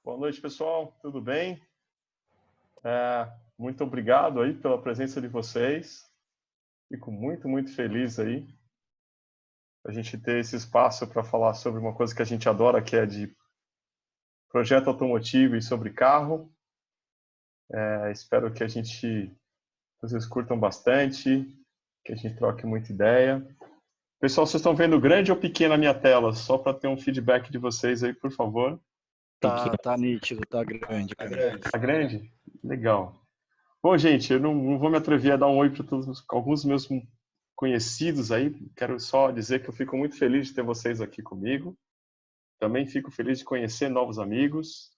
Boa noite, pessoal. Tudo bem? Muito obrigado aí pela presença de vocês. Fico muito feliz aí a gente ter esse espaço para falar sobre uma coisa que a gente adora, que é de projeto automotivo e sobre carro. Espero que vocês curtam bastante, que a gente troque muita ideia. Pessoal, vocês estão vendo grande ou pequena a minha tela? Só para ter um feedback de vocês aí, por favor. Tá nítido, tá grande. Tá grande. Tá grande? Legal. Bom, gente, eu não vou me atrever a dar um oi para alguns meus conhecidos aí. Quero só dizer que eu fico muito feliz de ter vocês aqui comigo. Também fico feliz de conhecer novos amigos.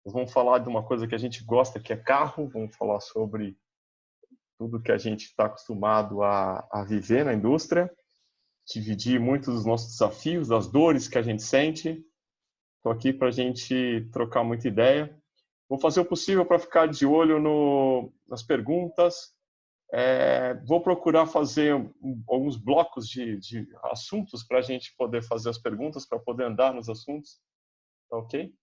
Nós vamos falar de uma coisa que a gente gosta, que é carro. Vamos falar sobre tudo que a gente está acostumado a viver na indústria. Dividir muitos dos nossos desafios, das dores que a gente sente. Estou aqui para a gente trocar muita ideia. Vou fazer o possível para ficar de olho nas perguntas. Vou procurar fazer alguns blocos de assuntos para a gente poder fazer as perguntas, para poder andar nos assuntos. Tá ok?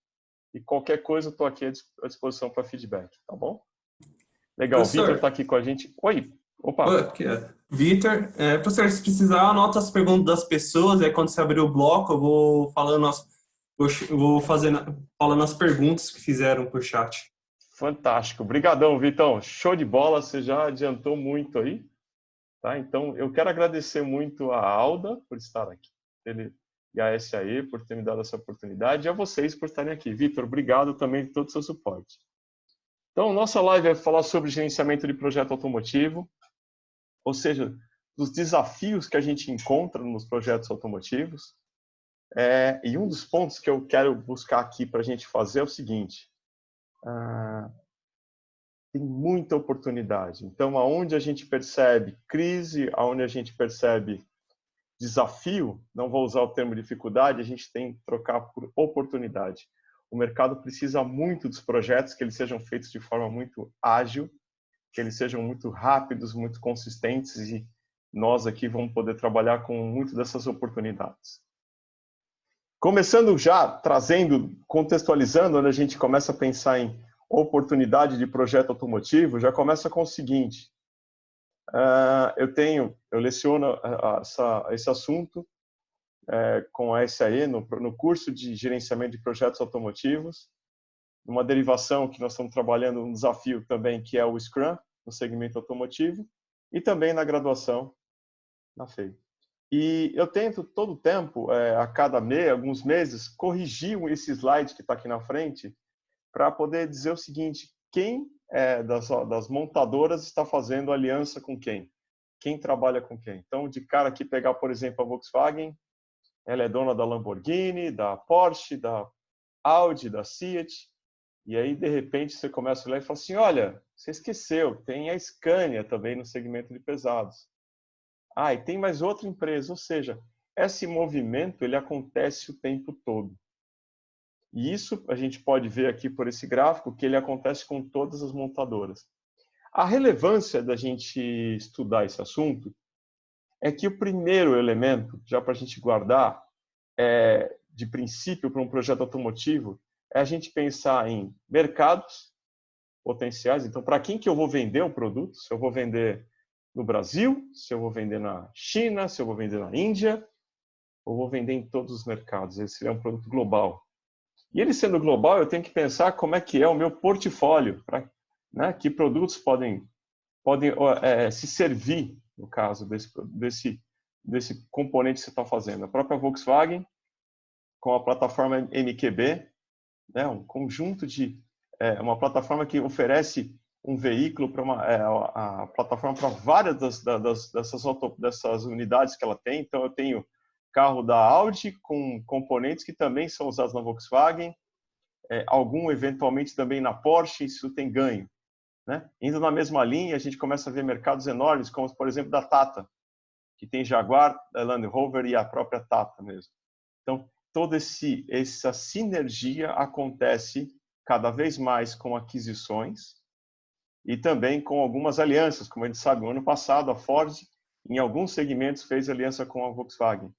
E qualquer coisa, estou aqui à disposição para feedback, tá bom? Legal, o Vitor está aqui com a gente. Oi! Opa! Vitor, professor, se precisar, anota as perguntas das pessoas, aí quando você abrir o bloco, eu vou falando falando as perguntas que fizeram por chat. Fantástico. Obrigadão, Vitão. Show de bola, você já adiantou muito aí. Tá? Então, eu quero agradecer muito a Alda por estar aqui, e a SAE por ter me dado essa oportunidade, e a vocês por estarem aqui. Vitor, obrigado também por todo o seu suporte. Então, nossa live é falar sobre gerenciamento de projeto automotivo, ou seja, dos desafios que a gente encontra nos projetos automotivos. E um dos pontos que eu quero buscar aqui para a gente fazer é o seguinte: tem muita oportunidade. Então, aonde a gente percebe crise, aonde a gente percebe desafio, não vou usar o termo dificuldade, a gente tem que trocar por oportunidade. O mercado precisa muito dos projetos, que eles sejam feitos de forma muito ágil, que eles sejam muito rápidos, muito consistentes, e nós aqui vamos poder trabalhar com muito dessas oportunidades. Começando já, contextualizando, onde a gente começa a pensar em oportunidade de projeto automotivo, já começa com o seguinte: eu leciono esse assunto com a SAE no curso de gerenciamento de projetos automotivos, uma derivação que nós estamos trabalhando, um desafio também, que é o Scrum, no segmento automotivo, e também na graduação, na FEI. E eu tento todo o tempo, a cada alguns meses, corrigir esse slide que está aqui na frente, para poder dizer o seguinte: quem das montadoras está fazendo aliança com quem? Quem trabalha com quem? Então, de cara aqui, pegar, por exemplo, a Volkswagen, ela é dona da Lamborghini, da Porsche, da Audi, da Seat, e aí, de repente, você começa a olhar e fala assim: olha, você esqueceu, tem a Scania também no segmento de pesados. E tem mais outra empresa, ou seja, esse movimento ele acontece o tempo todo. E isso a gente pode ver aqui por esse gráfico, que ele acontece com todas as montadoras. A relevância da gente estudar esse assunto é que o primeiro elemento, já para a gente guardar, de princípio para um projeto automotivo, é a gente pensar em mercados potenciais. Então, para quem que eu vou vender o produto? Se eu vou vender no Brasil, se eu vou vender na China, se eu vou vender na Índia, ou vou vender em todos os mercados. Esse é um produto global. E ele sendo global, eu tenho que pensar como é que é o meu portfólio, que produtos podem se servir, no caso, desse componente que você está fazendo. A própria Volkswagen, com a plataforma MQB, um conjunto uma plataforma que oferece um veículo a plataforma para várias dessas unidades que ela tem. Então, eu tenho carro da Audi com componentes que também são usados na Volkswagen, algum eventualmente também na Porsche, isso tem ganho. Indo na mesma linha, a gente começa a ver mercados enormes, como, por exemplo, da Tata, que tem Jaguar, Land Rover e a própria Tata mesmo. Então, toda essa sinergia acontece cada vez mais com aquisições e também com algumas alianças. Como a gente sabe, no ano passado, a Ford, em alguns segmentos, fez aliança com a Volkswagen.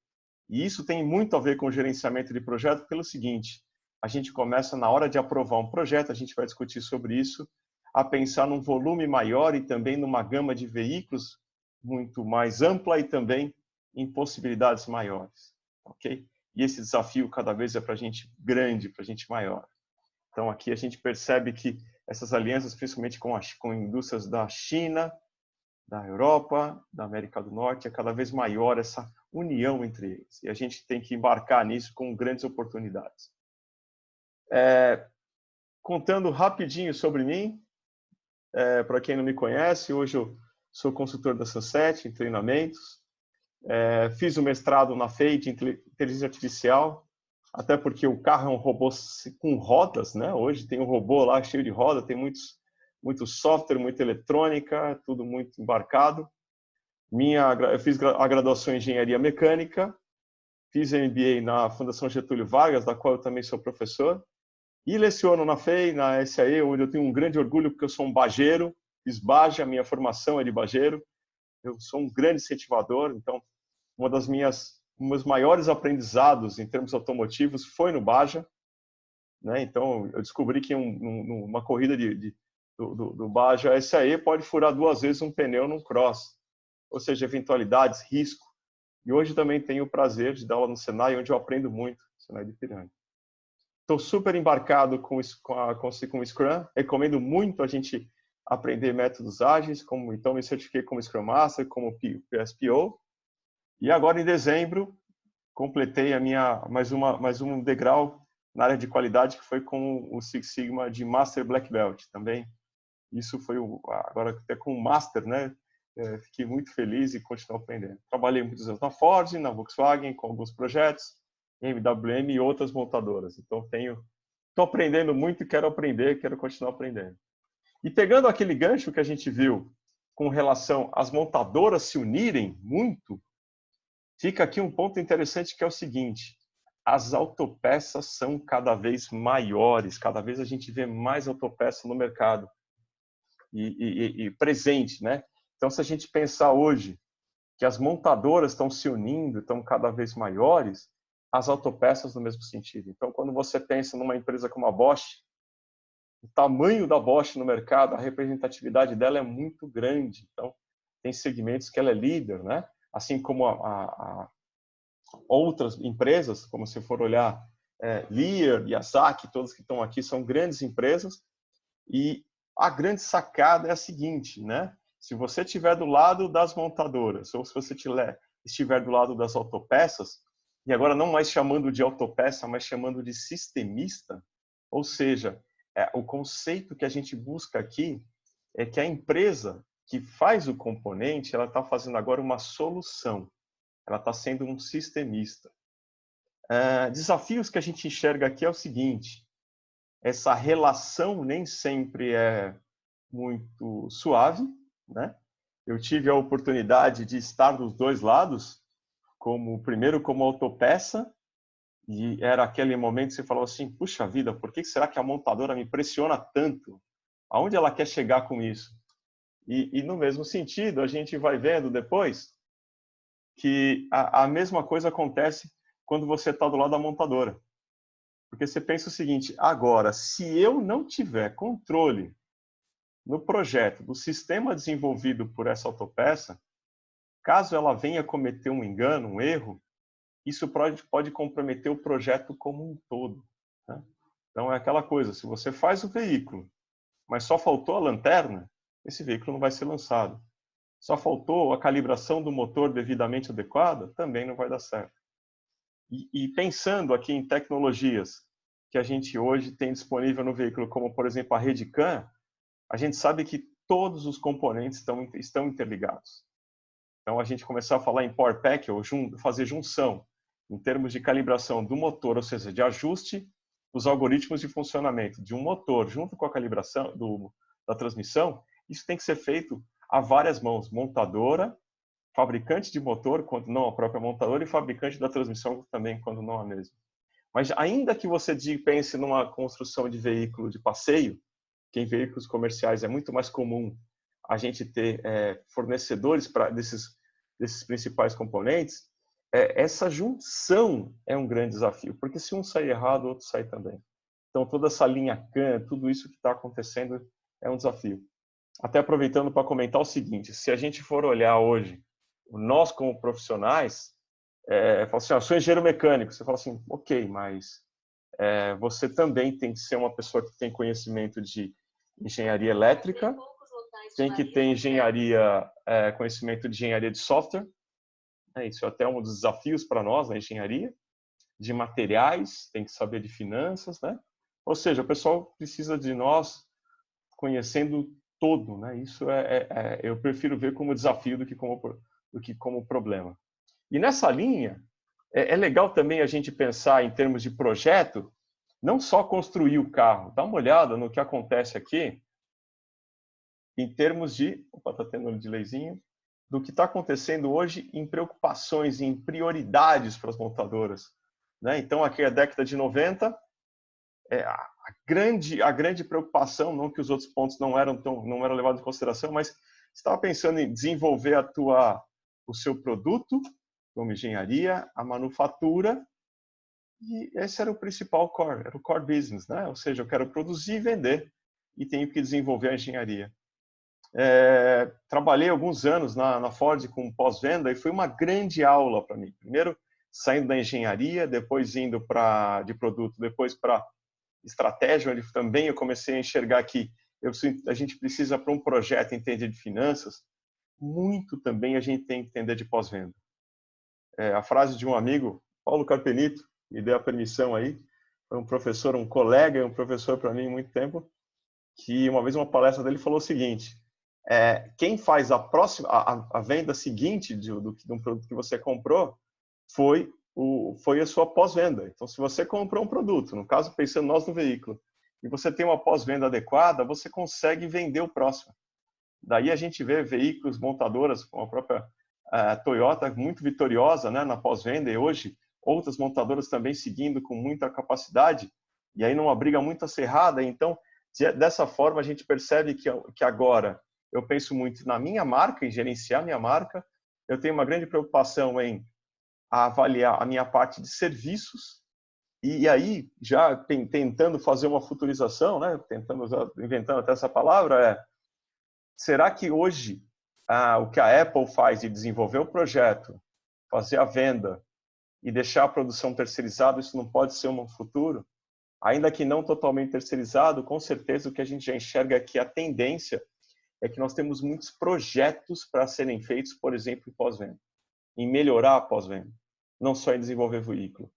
E isso tem muito a ver com o gerenciamento de projeto pelo seguinte: a gente começa, na hora de aprovar um projeto, a gente vai discutir sobre isso, a pensar num volume maior e também numa gama de veículos muito mais ampla e também em possibilidades maiores, ok? E esse desafio cada vez é para a gente grande, para a gente maior. Então, aqui a gente percebe que essas alianças, principalmente com indústrias da China, da Europa, da América do Norte, é cada vez maior essa união entre eles. E a gente tem que embarcar nisso com grandes oportunidades. Contando rapidinho sobre mim, para quem não me conhece, hoje eu sou consultor da Sunset em treinamentos. Fiz o mestrado na FEI de inteligência artificial, até porque o carro é um robô com rodas, né? Hoje tem um robô lá cheio de roda, tem muito software, muita eletrônica, tudo muito embarcado. Eu fiz a graduação em engenharia mecânica, fiz MBA na Fundação Getúlio Vargas, da qual eu também sou professor, e leciono na FEI, na SAE, onde eu tenho um grande orgulho, porque eu sou um bajeiro, fiz Baja, a minha formação é de bajeiro, eu sou um grande incentivador, então um dos meus maiores aprendizados em termos automotivos foi no Baja, né? Então eu descobri que numa corrida do Baja SAE pode furar 2 vezes um pneu num cross, ou seja, eventualidades, risco. E hoje também tenho o prazer de dar aula no Senai, onde eu aprendo muito, Senai de Ipiranga. Estou super embarcado com o Scrum, recomendo muito a gente aprender métodos ágeis, então me certifiquei como Scrum Master, como PSPO, e agora em dezembro completei mais um degrau na área de qualidade, que foi com o Six Sigma de Master Black Belt também. Isso foi agora até com o Master, né? Fiquei muito feliz e continuo aprendendo. Trabalhei muitos anos na Ford, na Volkswagen, com alguns projetos, MWM e outras montadoras. Então estou aprendendo muito e quero continuar aprendendo. E pegando aquele gancho que a gente viu com relação às montadoras se unirem muito, fica aqui um ponto interessante, que é o seguinte: as autopeças são cada vez maiores, cada vez a gente vê mais autopeça no mercado e presente, né? Então, se a gente pensar hoje que as montadoras estão se unindo, estão cada vez maiores, as autopeças no mesmo sentido. Então, quando você pensa numa empresa como a Bosch, o tamanho da Bosch no mercado, a representatividade dela é muito grande. Então, tem segmentos que ela é líder, né? Assim como outras empresas, como se for olhar Lear, Yazaki, todos que estão aqui são grandes empresas. E a grande sacada é a seguinte, né? Se você estiver do lado das montadoras, ou se você estiver do lado das autopeças, e agora não mais chamando de autopeça, mas chamando de sistemista, ou seja, o conceito que a gente busca aqui é que a empresa que faz o componente, ela está fazendo agora uma solução, ela está sendo um sistemista. Desafios que a gente enxerga aqui é o seguinte: essa relação nem sempre é muito suave, né? Eu tive a oportunidade de estar dos dois lados, primeiro como autopeça, e era aquele momento que você falou assim: puxa vida, por que será que a montadora me pressiona tanto? Aonde ela quer chegar com isso? E no mesmo sentido, a gente vai vendo depois que a mesma coisa acontece quando você está do lado da montadora. Porque você pensa o seguinte: agora, se eu não tiver controle no projeto do sistema desenvolvido por essa autopeça, caso ela venha cometer um engano, um erro, isso pode comprometer o projeto como um todo, né? Então é aquela coisa: se você faz o veículo, mas só faltou a lanterna, esse veículo não vai ser lançado. Só faltou a calibração do motor devidamente adequada, também não vai dar certo. E pensando aqui em tecnologias que a gente hoje tem disponível no veículo, como por exemplo a rede CAN, a gente sabe que todos os componentes estão interligados. Então, a gente começar a falar em Power Pack, ou fazer junção, em termos de calibração do motor, ou seja, de ajuste dos algoritmos de funcionamento de um motor junto com a calibração da transmissão, isso tem que ser feito a várias mãos: montadora, fabricante de motor, quando não a própria montadora, e fabricante da transmissão também, quando não a mesma. Mas ainda que você pense numa construção de veículo de passeio, que em veículos comerciais é muito mais comum a gente ter fornecedores desses principais componentes, essa junção é um grande desafio, porque se um sair errado, o outro sai também. Então, toda essa linha CAN, tudo isso que está acontecendo é um desafio. Até aproveitando para comentar o seguinte, se a gente for olhar hoje, nós como profissionais, fala assim, eu sou engenheiro mecânico, você fala assim, ok, mas você também tem que ser uma pessoa que tem conhecimento de engenharia elétrica, tem que ter conhecimento de engenharia de software, isso é até um dos desafios para nós na engenharia, de materiais, tem que saber de finanças, né? Ou seja, o pessoal precisa de nós conhecendo todo, né? Isso eu prefiro ver como desafio do que como problema. E nessa linha, é legal também a gente pensar em termos de projeto, não só construir o carro. Dá uma olhada no que acontece aqui, em termos de... Opa, está tendo um delayzinho. Do que está acontecendo hoje em preocupações, em prioridades para as montadoras. Né? Então, aqui é a década de 90, a grande preocupação, não que os outros pontos não eram levados em consideração, mas você estava pensando em desenvolver o seu produto, como engenharia, a manufatura, e esse era o principal core, era o core business, né? Ou seja, eu quero produzir e vender, e tenho que desenvolver a engenharia. Trabalhei alguns anos na Ford com pós-venda e foi uma grande aula para mim. Primeiro, saindo da engenharia, depois indo de produto, depois para estratégia, onde também eu comecei a enxergar que a gente precisa, para um projeto, entender de finanças, muito também a gente tem que entender de pós-venda. A frase de um amigo, Paulo Carpenito, me deu a permissão aí, foi um professor, um colega e um professor para mim há muito tempo, que uma vez uma palestra dele falou o seguinte, quem faz a venda seguinte de um produto que você comprou foi a sua pós-venda. Então, se você comprou um produto, no caso, pensando nós no veículo, e você tem uma pós-venda adequada, você consegue vender o próximo. Daí a gente vê veículos, montadoras, como a própria Toyota, muito vitoriosa, né, na pós-venda, e hoje outras montadoras também seguindo com muita capacidade, e aí numa briga muito acirrada. Então, dessa forma, a gente percebe que agora eu penso muito na minha marca, em gerenciar minha marca, eu tenho uma grande preocupação em avaliar a minha parte de serviços, e aí, já tentando fazer uma futurização, né, inventando até essa palavra, será que hoje o que a Apple faz de desenvolver o projeto, fazer a venda e deixar a produção terceirizada, isso não pode ser um futuro? Ainda que não totalmente terceirizado, com certeza o que a gente já enxerga aqui, a tendência é que nós temos muitos projetos para serem feitos, por exemplo, em pós-venda, em melhorar a pós-venda, não só em desenvolver veículo.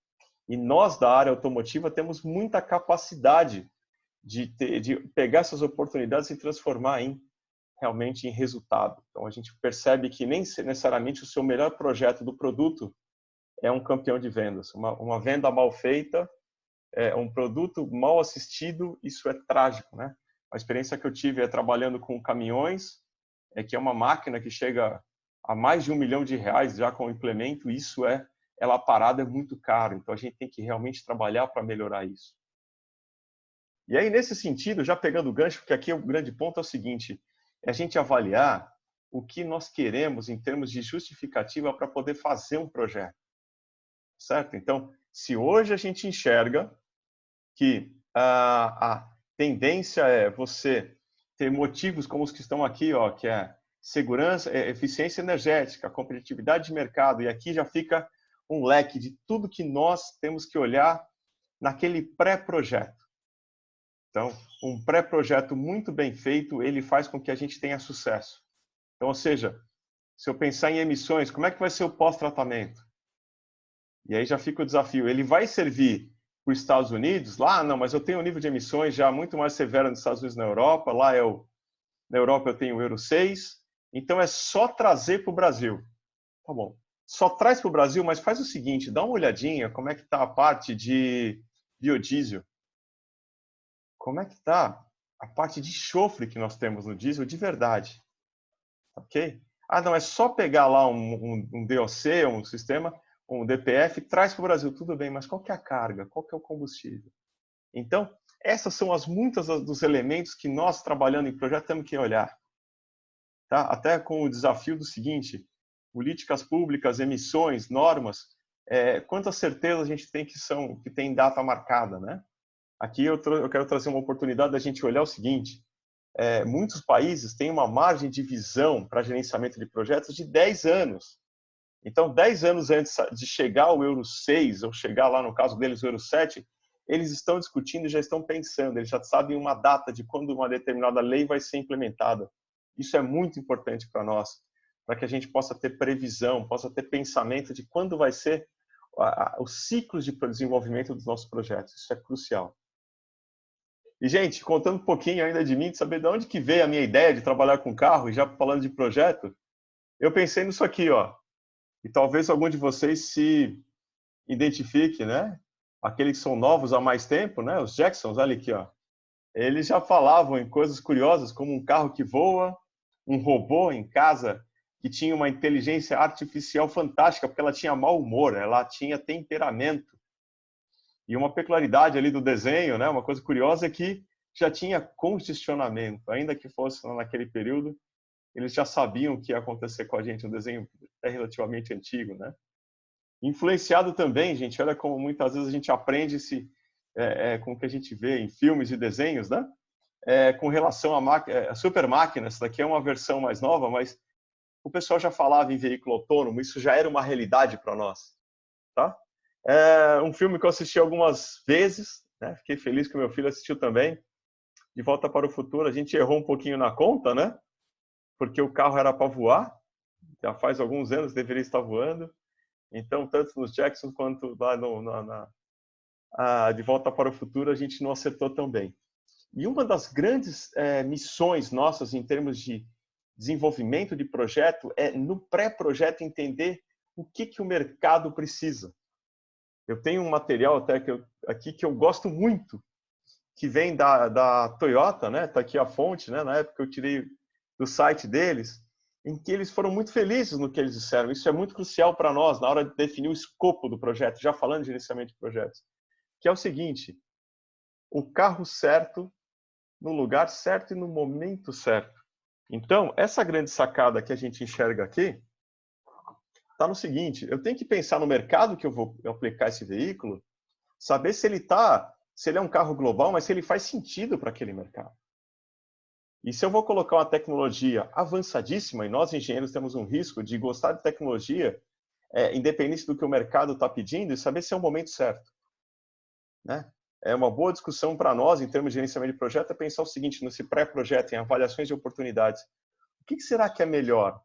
E nós, da área automotiva, temos muita capacidade de pegar essas oportunidades e transformar realmente em resultado. Então, a gente percebe que nem necessariamente o seu melhor projeto do produto é um campeão de vendas. Uma venda mal feita, um produto mal assistido, isso é trágico, né? A experiência que eu tive trabalhando com caminhões, que é uma máquina que chega a mais de R$1 milhão já com o implemento, ela parada é muito caro. Então, a gente tem que realmente trabalhar para melhorar isso. E aí, nesse sentido, já pegando o gancho, porque aqui o grande ponto é o seguinte, é a gente avaliar o que nós queremos em termos de justificativa para poder fazer um projeto. Certo? Então, se hoje a gente enxerga que a tendência é você ter motivos como os que estão aqui, que é segurança, eficiência energética, competitividade de mercado, e aqui já fica um leque de tudo que nós temos que olhar naquele pré-projeto. Então, um pré-projeto muito bem feito, ele faz com que a gente tenha sucesso. Então, ou seja, se eu pensar em emissões, como é que vai ser o pós-tratamento? E aí já fica o desafio. Ele vai servir para os Estados Unidos? Lá, não, mas eu tenho um nível de emissões já muito mais severo nos Estados Unidos e na Europa. Na Europa eu tenho o Euro 6. Então, é só trazer para o Brasil. Tá bom. Só traz para o Brasil, mas faz o seguinte, dá uma olhadinha como é que está a parte de biodiesel. Como é que está a parte de enxofre que nós temos no diesel de verdade? Ok? Não, é só pegar lá um DOC, um sistema, um DPF, traz para o Brasil. Tudo bem, mas qual que é a carga? Qual que é o combustível? Então, essas são muitas dos elementos que nós, trabalhando em projeto, temos que olhar. Tá? Até com o desafio do seguinte, políticas públicas, emissões, normas, quanta certeza a gente tem que tem data marcada, né? Aqui eu quero trazer uma oportunidade da gente olhar o seguinte, muitos países têm uma margem de visão para gerenciamento de projetos de 10 anos. Então, 10 anos antes de chegar ao Euro 6, ou chegar lá, no caso deles, o Euro 7, eles estão discutindo e já estão pensando, eles já sabem uma data de quando uma determinada lei vai ser implementada. Isso é muito importante para nós, para que a gente possa ter previsão, possa ter pensamento de quando vai ser os ciclos de desenvolvimento dos nossos projetos. Isso é crucial. E, gente, contando um pouquinho ainda de mim, de saber de onde que veio a minha ideia de trabalhar com carro, e já falando de projeto, eu pensei nisso aqui, ó. E talvez algum de vocês se identifique, né? Aqueles que são novos há mais tempo, né? Os Jacksons, olha aqui, ó. Eles já falavam em coisas curiosas, como um carro que voa, um robô em casa que tinha uma inteligência artificial fantástica, porque ela tinha mau humor, ela tinha temperamento. E uma peculiaridade ali do desenho, né? Uma coisa curiosa é que já tinha congestionamento, ainda que fosse naquele período, eles já sabiam o que ia acontecer com a gente, um desenho relativamente antigo, né? Influenciado também, gente, olha como muitas vezes a gente aprende com o que a gente vê em filmes e desenhos, né? Com relação a super máquinas, essa daqui é uma versão mais nova, mas o pessoal já falava em veículo autônomo, isso já era uma realidade para nós, tá? É um filme que eu assisti algumas vezes, né? Fiquei feliz que o meu filho assistiu também. De Volta para o Futuro, a gente errou um pouquinho na conta, né? Porque o carro era para voar, já faz alguns anos deveria estar voando. Então, tanto nos Jackson quanto lá De Volta para o Futuro, a gente não acertou tão bem. E uma das grandes missões nossas em termos de desenvolvimento de projeto é, no pré-projeto, entender o que o mercado precisa. Eu tenho um material até aqui que eu gosto muito, que vem da Toyota, né? Tá aqui a fonte, né? Na época eu tirei do site deles, em que eles foram muito felizes no que eles disseram. Isso é muito crucial para nós na hora de definir o escopo do projeto, já falando de gerenciamento de projetos, que é o seguinte: o carro certo, no lugar certo e no momento certo. Então, essa grande sacada que a gente enxerga aqui está no seguinte: eu tenho que pensar no mercado que eu vou aplicar esse veículo, saber se ele é um carro global, mas se ele faz sentido para aquele mercado. E se eu vou colocar uma tecnologia avançadíssima, e nós engenheiros temos um risco de gostar de tecnologia, independente do que o mercado está pedindo, e saber se é o momento certo, né? É uma boa discussão para nós, em termos de gerenciamento de projeto, é pensar o seguinte, nesse pré-projeto, em avaliações de oportunidades. O que será que é melhor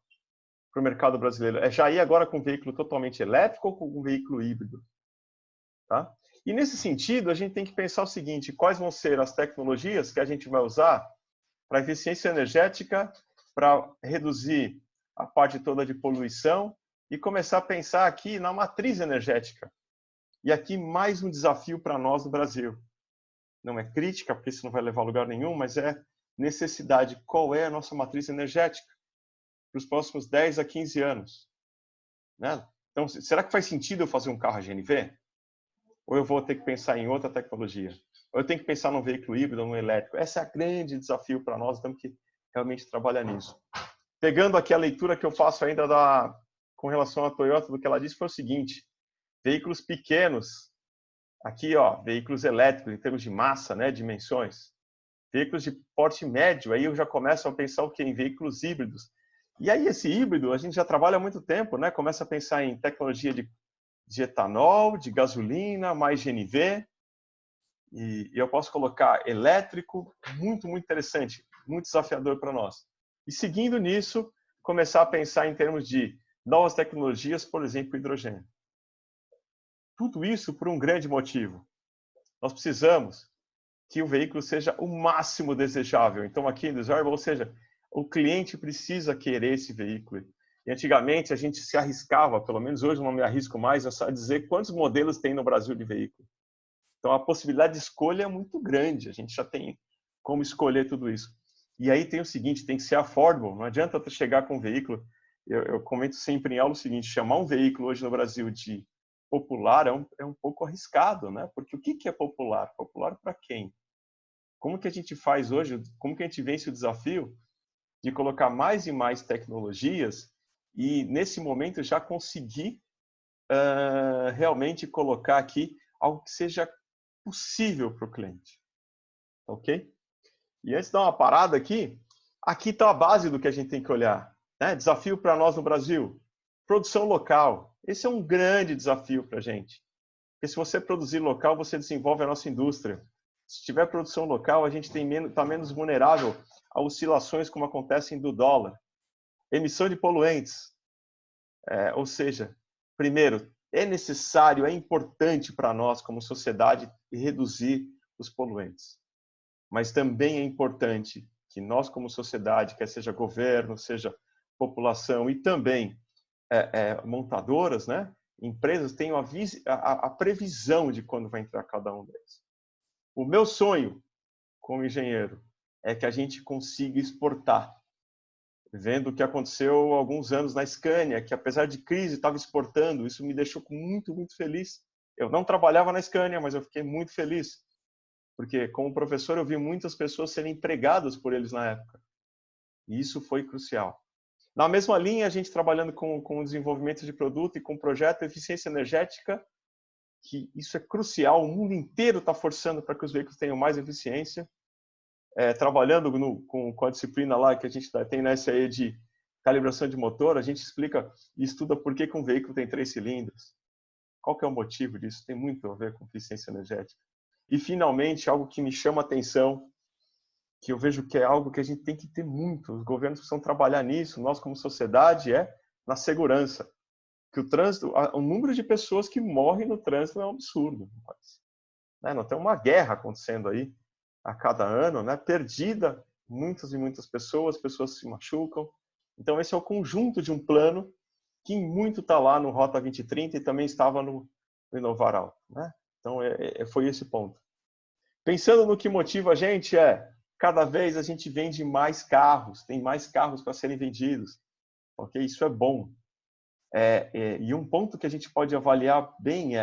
para o mercado brasileiro? É já ir agora com um veículo totalmente elétrico ou com um veículo híbrido? Tá? E nesse sentido, a gente tem que pensar o seguinte: quais vão ser as tecnologias que a gente vai usar para eficiência energética, para reduzir a parte toda de poluição e começar a pensar aqui na matriz energética. E aqui mais um desafio para nós no Brasil. Não é crítica, porque isso não vai levar a lugar nenhum, mas é necessidade. Qual é a nossa matriz energética para os próximos 10 a 15 anos? Né? Então, será que faz sentido eu fazer um carro a GNV? Ou eu vou ter que pensar em outra tecnologia? Ou eu tenho que pensar num veículo híbrido ou num elétrico? Esse é o grande desafio para nós, temos que realmente trabalhar nisso. Pegando aqui a leitura que eu faço ainda com relação à Toyota, do que ela disse foi o seguinte: veículos pequenos, aqui ó, veículos elétricos em termos de massa, né, dimensões. Veículos de porte médio, aí eu já começo a pensar o quê? Em veículos híbridos. E aí esse híbrido a gente já trabalha há muito tempo, né? Começa a pensar em tecnologia de etanol, de gasolina, mais GNV, e eu posso colocar elétrico, muito interessante, muito desafiador para nós. E seguindo nisso, começar a pensar em termos de novas tecnologias, por exemplo, hidrogênio. Tudo isso por um grande motivo. Nós precisamos que o veículo seja o máximo desejável. Então, aqui em Desirable, ou seja, o cliente precisa querer esse veículo. E antigamente a gente se arriscava, pelo menos hoje não me arrisco mais, a dizer quantos modelos tem no Brasil de veículo. Então a possibilidade de escolha é muito grande, a gente já tem como escolher tudo isso. E aí tem o seguinte, tem que ser affordable, não adianta tu chegar com um veículo, eu comento sempre em aula o seguinte: chamar um veículo hoje no Brasil de popular é um pouco arriscado, né? Porque o que é popular? Popular para quem? Como que a gente faz hoje, como que a gente vence o desafio de colocar mais e mais tecnologias e, nesse momento, já conseguir realmente colocar aqui algo que seja possível para o cliente. Ok? E antes de dar uma parada aqui está a base do que a gente tem que olhar. Né? Desafio para nós no Brasil. Produção local. Esse é um grande desafio para a gente. Porque se você produzir local, você desenvolve a nossa indústria. Se tiver produção local, a gente está menos vulnerável a oscilações como acontecem do dólar. Emissão de poluentes. Ou seja, primeiro, é necessário, é importante para nós como sociedade reduzir os poluentes. Mas também é importante que nós como sociedade, quer seja governo, seja população e também montadoras, né? Empresas tenham a previsão de quando vai entrar cada um deles. O meu sonho como engenheiro é que a gente consiga exportar. Vendo o que aconteceu há alguns anos na Scania, que apesar de crise estava exportando, isso me deixou muito, muito feliz. Eu não trabalhava na Scania, mas eu fiquei muito feliz, porque como professor eu vi muitas pessoas serem empregadas por eles na época. E isso foi crucial. Na mesma linha, a gente trabalhando com o desenvolvimento de produto e com o projeto de eficiência energética, que isso é crucial, o mundo inteiro está forçando para que os veículos tenham mais eficiência. Trabalhando com a disciplina lá que a gente tem na SAE de calibração de motor, a gente explica e estuda por que um veículo tem 3 cilindros. Qual que é o motivo disso? Tem muito a ver com eficiência energética. E, finalmente, algo que me chama a atenção, que eu vejo que é algo que a gente tem que ter muito, os governos precisam trabalhar nisso, nós como sociedade, na segurança. Que o trânsito, o número de pessoas que morrem no trânsito é um absurdo. Não tem uma guerra acontecendo aí a cada ano, né? Perdida, muitas e muitas pessoas se machucam. Então, esse é o conjunto de um plano que muito está lá no Rota 2030 e também estava no Inovar Alto. Né? Então, foi esse ponto. Pensando no que motiva a gente cada vez a gente vende mais carros, tem mais carros para serem vendidos. Ok? Isso é bom. E um ponto que a gente pode avaliar bem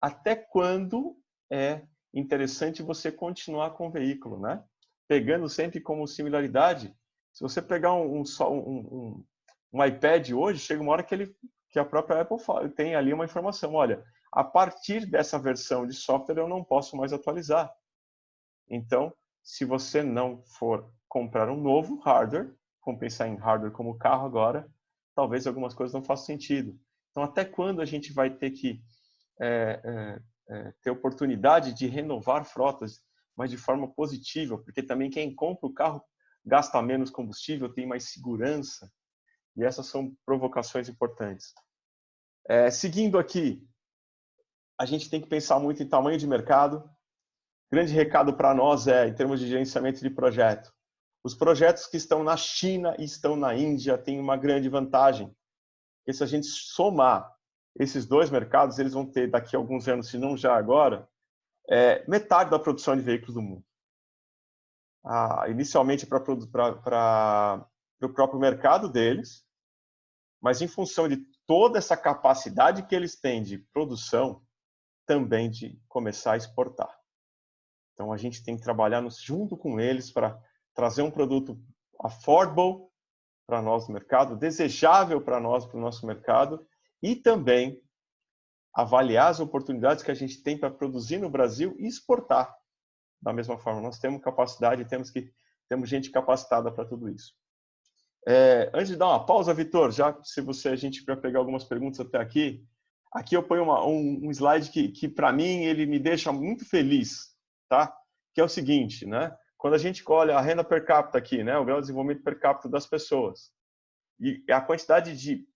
até quando é interessante você continuar com o veículo, né? Pegando sempre como similaridade, se você pegar um iPad hoje, chega uma hora que a própria Apple tem ali uma informação, olha, a partir dessa versão de software eu não posso mais atualizar. Então, se você não for comprar um novo hardware, vamos pensar em hardware como carro agora, talvez algumas coisas não façam sentido. Então, até quando a gente vai ter que ter oportunidade de renovar frotas, mas de forma positiva, porque também quem compra o carro gasta menos combustível, tem mais segurança, e essas são provocações importantes. Seguindo aqui, a gente tem que pensar muito em tamanho de mercado. Grande recado para nós em termos de gerenciamento de projeto. Os projetos que estão na China e estão na Índia têm uma grande vantagem. Porque se a gente somar esses dois mercados, eles vão ter daqui a alguns anos, se não já agora, metade da produção de veículos do mundo. Inicialmente para o próprio mercado deles, mas em função de toda essa capacidade que eles têm de produção, também de começar a exportar. Então, a gente tem que trabalhar junto com eles para trazer um produto affordable para nós no mercado, desejável para nós, para o nosso mercado, e também avaliar as oportunidades que a gente tem para produzir no Brasil e exportar. Da mesma forma, nós temos capacidade, temos gente capacitada para tudo isso. Antes de dar uma pausa, Vitor, já se a gente vai pegar algumas perguntas até aqui, eu ponho um slide que para mim, ele me deixa muito feliz, tá? Que é o seguinte, né? Quando a gente olha a renda per capita aqui, né? O grau de desenvolvimento per capita das pessoas, e a quantidade de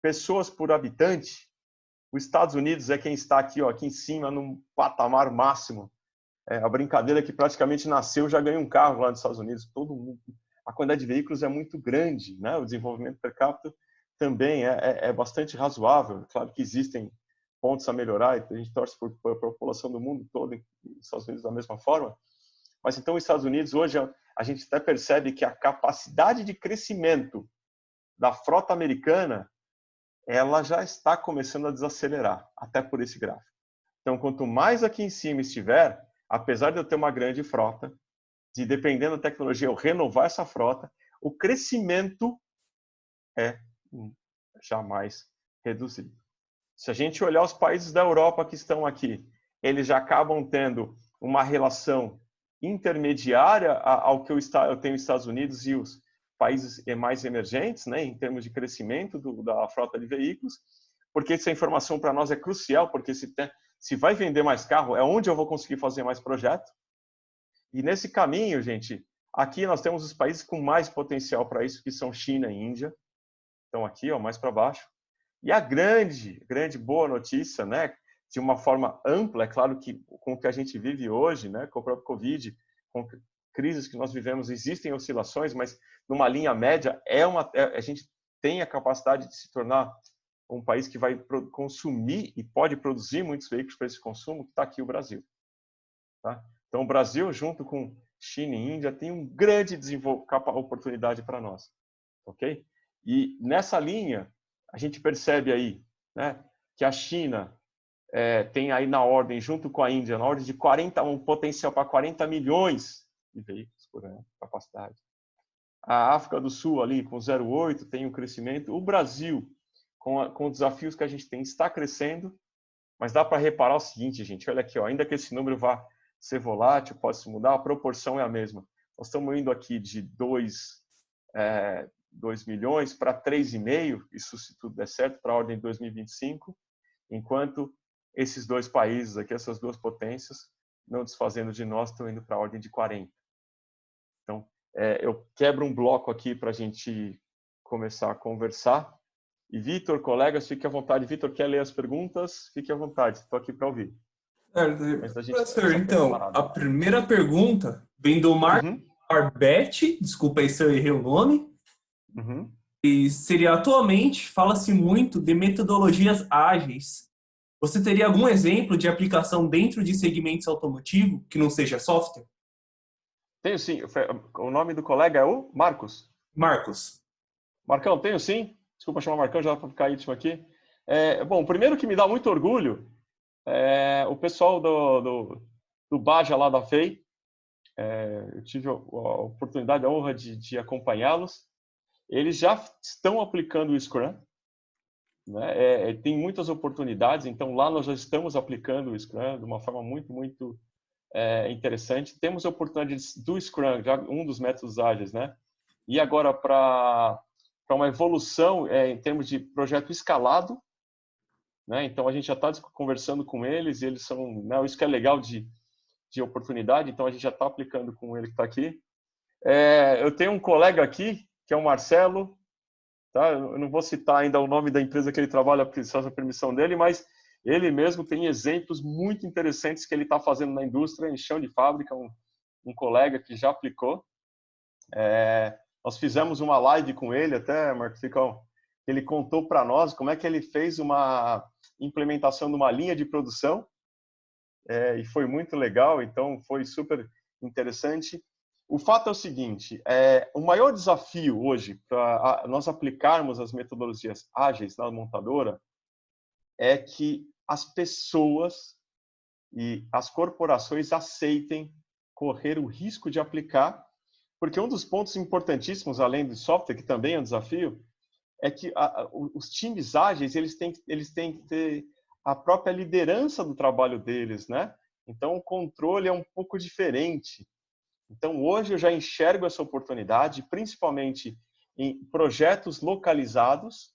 pessoas por habitante, os Estados Unidos é quem está aqui em cima, num patamar máximo. A brincadeira é que praticamente nasceu, já ganha um carro lá nos Estados Unidos. Todo mundo, a quantidade de veículos é muito grande, né? O desenvolvimento per capita também é bastante razoável. Claro que existem pontos a melhorar, e a gente torce por a população do mundo todo, e os Estados Unidos da mesma forma. Mas então, os Estados Unidos, hoje, a gente até percebe que a capacidade de crescimento da frota americana, ela já está começando a desacelerar, até por esse gráfico. Então, quanto mais aqui em cima estiver, apesar de eu ter uma grande frota, de dependendo da tecnologia eu renovar essa frota, o crescimento é jamais reduzido. Se a gente olhar os países da Europa que estão aqui, eles já acabam tendo uma relação intermediária ao que eu tenho os Estados Unidos e os países mais emergentes, né, em termos de crescimento da frota de veículos, porque essa informação para nós é crucial, porque se vai vender mais carro, é onde eu vou conseguir fazer mais projeto. E nesse caminho, gente, aqui nós temos os países com mais potencial para isso, que são China e Índia. Então aqui, ó, mais para baixo. E a grande boa notícia, né, de uma forma ampla, é claro que com o que a gente vive hoje, né, com o próprio Covid, com crises que nós vivemos, existem oscilações, mas numa linha média, a gente tem a capacidade de se tornar um país que vai consumir e pode produzir muitos veículos para esse consumo, que está aqui o Brasil. Tá? Então, o Brasil, junto com China e Índia, tem um grande oportunidade para nós. Ok? E nessa linha, a gente percebe aí, né, que a China tem aí na ordem, junto com a Índia, na ordem de um potencial para 40 milhões de veículos por ano, capacidade. A África do Sul, ali, com 0,8, tem um crescimento. O Brasil, com os desafios que a gente tem, está crescendo, mas dá para reparar o seguinte, gente, olha aqui, ó, ainda que esse número vá ser volátil, pode se mudar, a proporção é a mesma. Nós estamos indo aqui de 2 milhões para 3,5, isso se tudo der certo, para a ordem de 2025, enquanto esses dois países aqui, essas duas potências, não desfazendo de nós, estão indo para a ordem de 40. Então, eu quebro um bloco aqui para a gente começar a conversar. E Vitor, colegas, fique à vontade. Vitor, quer ler as perguntas? Fique à vontade, estou aqui para ouvir. Professor, então, a primeira pergunta vem do Marco Arbete, desculpa aí se eu errei o nome, e seria: atualmente fala-se muito de metodologias ágeis. Você teria algum exemplo de aplicação dentro de segmentos automotivos que não seja software? Tenho sim. O nome do colega é o Marcos? Marcos. Marcão, tenho sim. Desculpa chamar Marcão, já para ficar íntimo aqui. Bom, o primeiro que me dá muito orgulho é o pessoal do Baja lá da FEI. Eu tive a oportunidade, a honra de acompanhá-los. Eles já estão aplicando o Scrum. Né? Tem muitas oportunidades, então lá nós já estamos aplicando o Scrum de uma forma muito, muito interessante. Temos a oportunidade do Scrum, já um dos métodos ágeis, né? E agora para uma evolução em termos de projeto escalado, né? Então a gente já está conversando com eles, e eles são, né? Isso que é legal de oportunidade, então a gente já está aplicando com ele que está aqui. Eu tenho um colega aqui, que é o Marcelo, tá? Eu não vou citar ainda o nome da empresa que ele trabalha, porque só a permissão dele, mas ele mesmo tem exemplos muito interessantes que ele está fazendo na indústria, em chão de fábrica, um colega que já aplicou. Nós fizemos uma live com ele até, Marcos Ficão, ele contou para nós como é que ele fez uma implementação de uma linha de produção, e foi muito legal, então foi super interessante. O fato é o seguinte, o maior desafio hoje para nós aplicarmos as metodologias ágeis na montadora é que as pessoas e as corporações aceitem correr o risco de aplicar, porque um dos pontos importantíssimos, além do software, que também é um desafio, é que os times ágeis eles têm que ter a própria liderança do trabalho deles, né? Então o controle é um pouco diferente. Então hoje eu já enxergo essa oportunidade, principalmente em projetos localizados,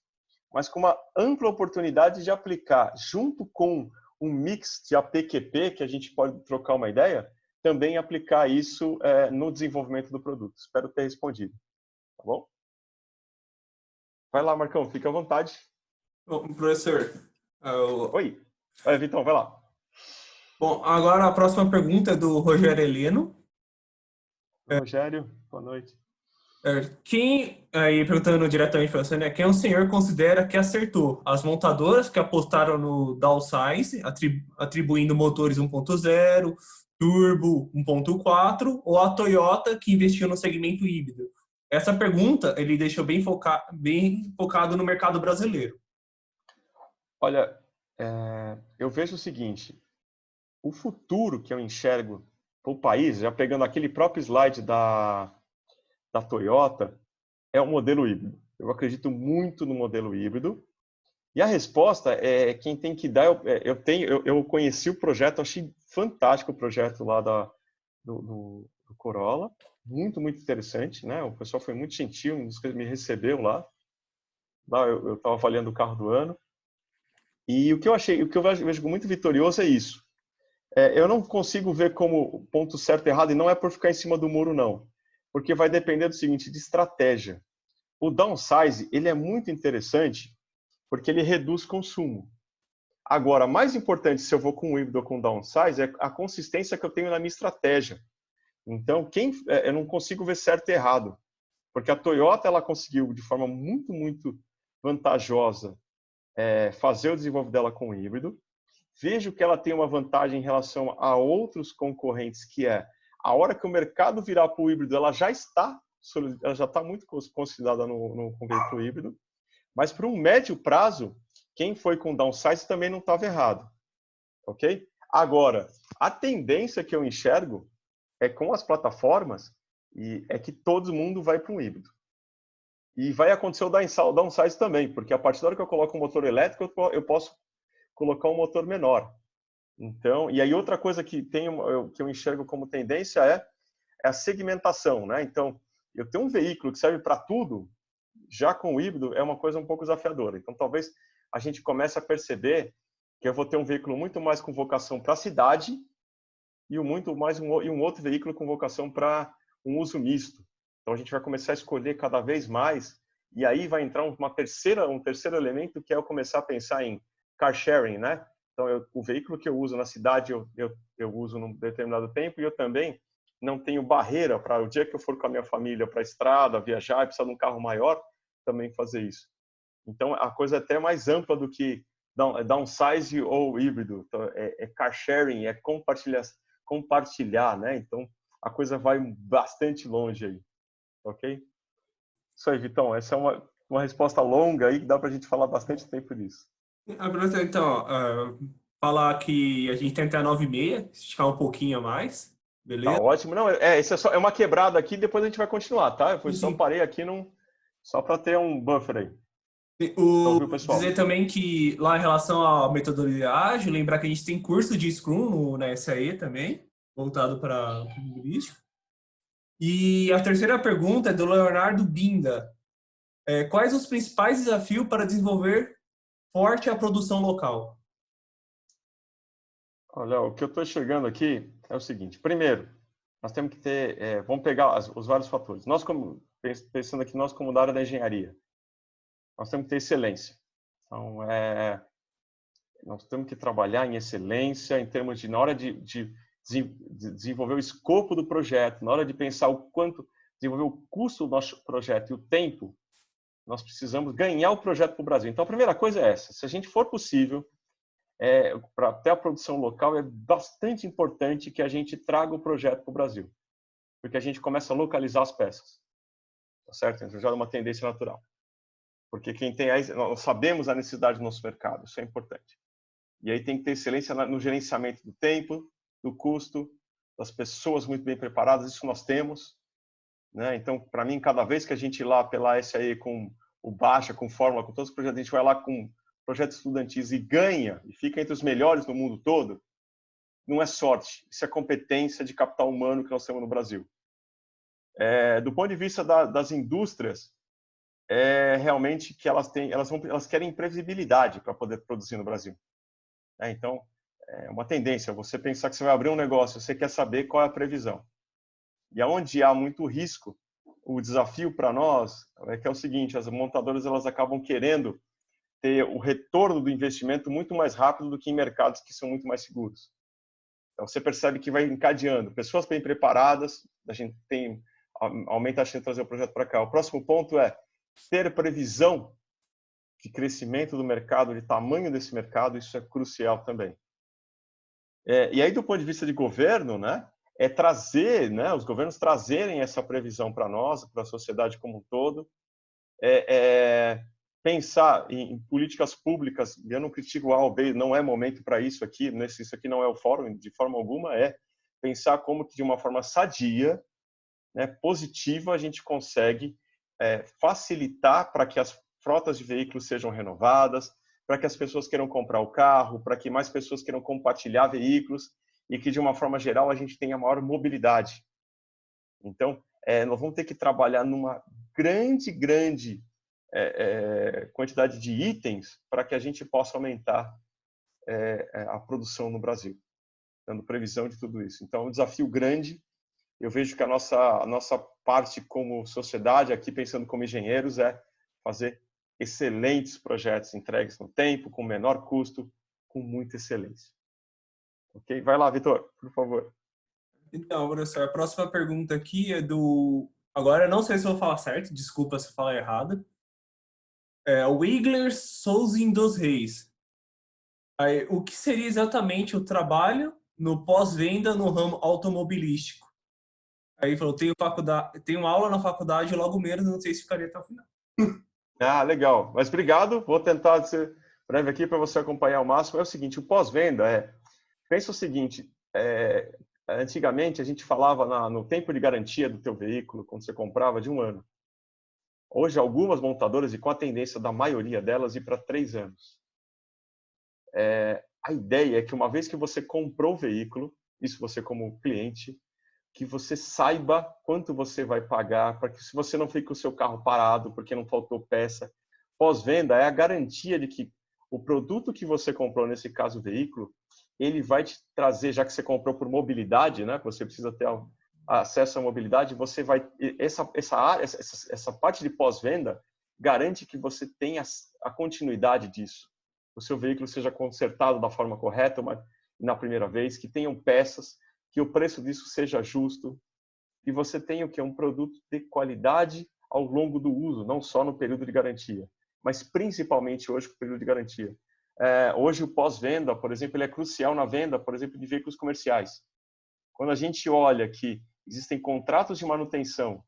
mas com uma ampla oportunidade de aplicar, junto com um mix de APQP, que a gente pode trocar uma ideia, também aplicar isso no desenvolvimento do produto. Espero ter respondido. Tá bom? Vai lá, Marcão, fica à vontade. Bom, professor. Oi, Vitão, vai lá. Bom, agora a próxima pergunta é do Rogério Heleno. Rogério, boa noite. Aí perguntando diretamente para você, né? Quem o senhor considera que acertou? As montadoras que apostaram no downsize, atribuindo motores 1.0, turbo 1.4, ou a Toyota que investiu no segmento híbrido? Essa pergunta ele deixou bem focado no mercado brasileiro. Olha, eu vejo o seguinte, o futuro que eu enxergo para o país, já pegando aquele próprio slide da Toyota, é o modelo híbrido. Eu acredito muito no modelo híbrido, E a resposta é quem tem que dar. Eu conheci o projeto, achei fantástico o projeto lá do Corolla, muito interessante, né? O pessoal foi muito gentil, me recebeu lá. Lá eu estava avaliando o carro do ano. E o que eu vejo muito vitorioso é isso. Eu não consigo ver como ponto certo e errado, e não é por ficar em cima do muro, não. Porque vai depender do seguinte, de estratégia. O downsize, ele é muito interessante porque ele reduz consumo. Agora, mais importante se eu vou com híbrido ou com downsize é a consistência que eu tenho na minha estratégia. Então, eu não consigo ver certo e errado. Porque a Toyota ela conseguiu, de forma muito vantajosa, fazer o desenvolvimento dela com híbrido. Vejo que ela tem uma vantagem em relação a outros concorrentes, que é a hora que o mercado virar para o híbrido, ela já está muito consolidada no veículo híbrido. Mas para um médio prazo, quem foi com downsize também não estava errado. Ok? Agora, a tendência que eu enxergo é com as plataformas é que todo mundo vai para um híbrido. E vai acontecer o downsize também, porque a partir da hora que eu coloco um motor elétrico, eu posso colocar um motor menor. Então, e aí outra coisa que eu enxergo como tendência é a segmentação, né? Então, eu tenho um veículo que serve para tudo, já com o híbrido é uma coisa um pouco desafiadora. Então, talvez a gente comece a perceber que eu vou ter um veículo muito mais com vocação para a cidade e um outro veículo com vocação para um uso misto. Então, a gente vai começar a escolher cada vez mais e aí vai entrar um terceiro elemento, que é eu começar a pensar em car sharing, né? Então, o veículo que eu uso na cidade, eu uso num determinado tempo e eu também não tenho barreira para o dia que eu for com a minha família para a estrada, viajar, precisar de um carro maior, também fazer isso. Então, a coisa é até mais ampla do que downsize ou híbrido. Então, car sharing, é compartilhar, né? Então, a coisa vai bastante longe aí, ok? Isso aí, Vitão. Essa é uma resposta longa aí, que dá para a gente falar bastante tempo disso. Então, falar que a gente tem até 9h30, esticar um pouquinho a mais, beleza? Tá ótimo. Não, isso é uma quebrada aqui, depois a gente vai continuar, tá? Eu só parei aqui só para ter um buffer aí. Então, viu, pessoal? Dizer também que lá em relação à metodologia ágil, lembrar que a gente tem curso de Scrum na SAE também, voltado para o jurídico. E a terceira pergunta é do Leonardo Binda. Quais os principais desafios para desenvolver forte a produção local? Olha, o que eu estou enxergando aqui é o seguinte. Primeiro, nós temos que ter... vamos pegar os vários fatores. Pensando aqui, nós como da área da engenharia, nós temos que ter excelência. Então, nós temos que trabalhar em excelência em termos de, na hora de desenvolver o escopo do projeto, na hora de pensar o quanto desenvolver o custo do nosso projeto e o tempo, nós precisamos ganhar o projeto para o Brasil. Então, a primeira coisa é essa. Se a gente for possível, para ter a produção local, é bastante importante que a gente traga o projeto para o Brasil, porque a gente começa a localizar as peças, tá certo? Então, já é uma tendência natural. Porque nós sabemos a necessidade do nosso mercado, isso é importante. E aí tem que ter excelência no gerenciamento do tempo, do custo, das pessoas muito bem preparadas, isso nós temos, né? Então, para mim, cada vez que a gente ir lá pela SAE com o Baixa, com Fórmula, com todos os projetos, a gente vai lá com projetos estudantis e ganha, e fica entre os melhores do mundo todo, não é sorte, isso é competência de capital humano que nós temos no Brasil. Do ponto de vista das indústrias, realmente que elas querem previsibilidade para poder produzir no Brasil. Então, é uma tendência, você pensar que você vai abrir um negócio, você quer saber qual é a previsão. E aonde há muito risco, o desafio para nós é que é o seguinte, as montadoras elas acabam querendo ter o retorno do investimento muito mais rápido do que em mercados que são muito mais seguros. Então, você percebe que vai encadeando. Pessoas bem preparadas, a gente aumenta a chance de trazer o projeto para cá. O próximo ponto é ter previsão de crescimento do mercado, de tamanho desse mercado, isso é crucial também. E aí, do ponto de vista de governo, né, trazer, né, os governos trazerem essa previsão para nós, para a sociedade como um todo, pensar em políticas públicas. Eu não critico A ou B, não é momento para isso aqui, isso aqui não é o fórum, de forma alguma, pensar como que de uma forma sadia, né, positiva, a gente consegue facilitar para que as frotas de veículos sejam renovadas, para que as pessoas queiram comprar o carro, para que mais pessoas queiram compartilhar veículos e que, de uma forma geral, a gente tenha maior mobilidade. Então, nós vamos ter que trabalhar numa grande quantidade de itens para que a gente possa aumentar a produção no Brasil, dando previsão de tudo isso. Então, é um desafio grande. Eu vejo que a nossa parte como sociedade, aqui pensando como engenheiros, é fazer excelentes projetos entregues no tempo, com menor custo, com muita excelência. Ok? Vai lá, Vitor, por favor. Então, professor, a próxima pergunta aqui é do... Agora, eu não sei se eu vou falar certo, desculpa se eu falar errado. Wigler Souzin dos Reis. Aí, o que seria exatamente o trabalho no pós-venda no ramo automobilístico? Aí falou, tenho aula na faculdade logo menos, não sei se ficaria até o final. Ah, legal. Mas obrigado. Vou tentar ser breve aqui para você acompanhar ao máximo. É o seguinte, o pós-venda pensa o seguinte, antigamente a gente falava no tempo de garantia do teu veículo, quando você comprava, de 1 ano. Hoje, algumas montadoras, e com a tendência da maioria delas, ir para 3 anos. A ideia é que uma vez que você comprou o veículo, isso você como cliente, que você saiba quanto você vai pagar, para que se você não fique com o seu carro parado porque não faltou peça. Pós-venda é a garantia de que o produto que você comprou, nesse caso o veículo, ele vai te trazer, já que você comprou por mobilidade, né, você precisa ter acesso à mobilidade, você vai essa parte de pós-venda garante que você tenha a continuidade disso. O seu veículo seja consertado da forma correta na primeira vez, que tenham peças, que o preço disso seja justo, e você tenha um produto de qualidade ao longo do uso, não só no período de garantia, mas principalmente hoje no período de garantia. Hoje o pós-venda, por exemplo, ele é crucial na venda, por exemplo, de veículos comerciais. Quando a gente olha que existem contratos de manutenção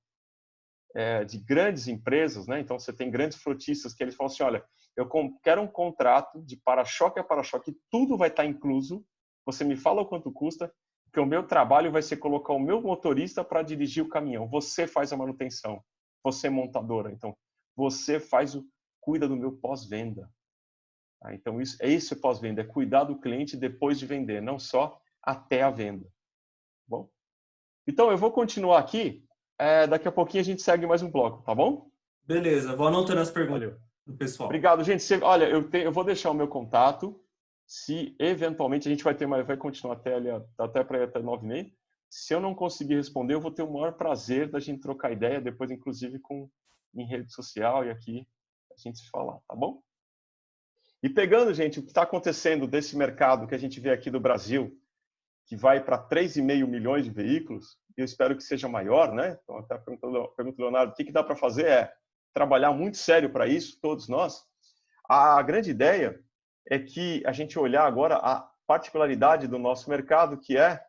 de grandes empresas, né? Então você tem grandes frotistas que eles falam assim, olha, eu quero um contrato de para-choque a para-choque, tudo vai estar incluso, você me fala o quanto custa, que o meu trabalho vai ser colocar o meu motorista para dirigir o caminhão. Você faz a manutenção. Você é montadora. Então, você cuida do meu pós-venda. Então, isso é pós-venda. É cuidar do cliente depois de vender, não só até a venda. Bom? Então, eu vou continuar aqui. Daqui a pouquinho a gente segue mais um bloco, tá bom? Beleza, vou anotando as perguntas do pessoal. Obrigado, gente. Olha, eu vou deixar o meu contato. Se eventualmente a gente vai continuar até para ir até 9h30. Se eu não conseguir responder, eu vou ter o maior prazer da gente trocar ideia, depois inclusive em rede social e aqui a gente se falar, tá bom? E pegando, gente, o que está acontecendo desse mercado que a gente vê aqui do Brasil, que vai para 3,5 milhões de veículos, e eu espero que seja maior, né? Então, até pergunta do Leonardo, o que dá para fazer trabalhar muito sério para isso, todos nós. A grande ideia é que a gente olhar agora a particularidade do nosso mercado, que é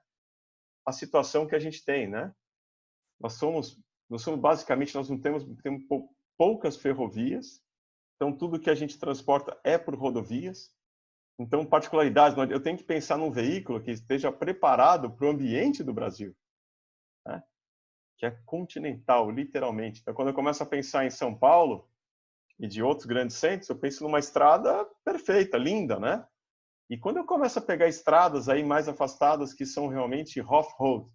a situação que a gente tem, né? Nós somos basicamente, nós não temos poucas ferrovias, então tudo que a gente transporta é por rodovias. Então, particularidades, eu tenho que pensar num veículo que esteja preparado para o ambiente do Brasil, né? Que é continental, literalmente. Então, quando eu começo a pensar em São Paulo e de outros grandes centros, eu penso numa estrada perfeita, linda, né? E quando eu começo a pegar estradas aí mais afastadas que são realmente off-road,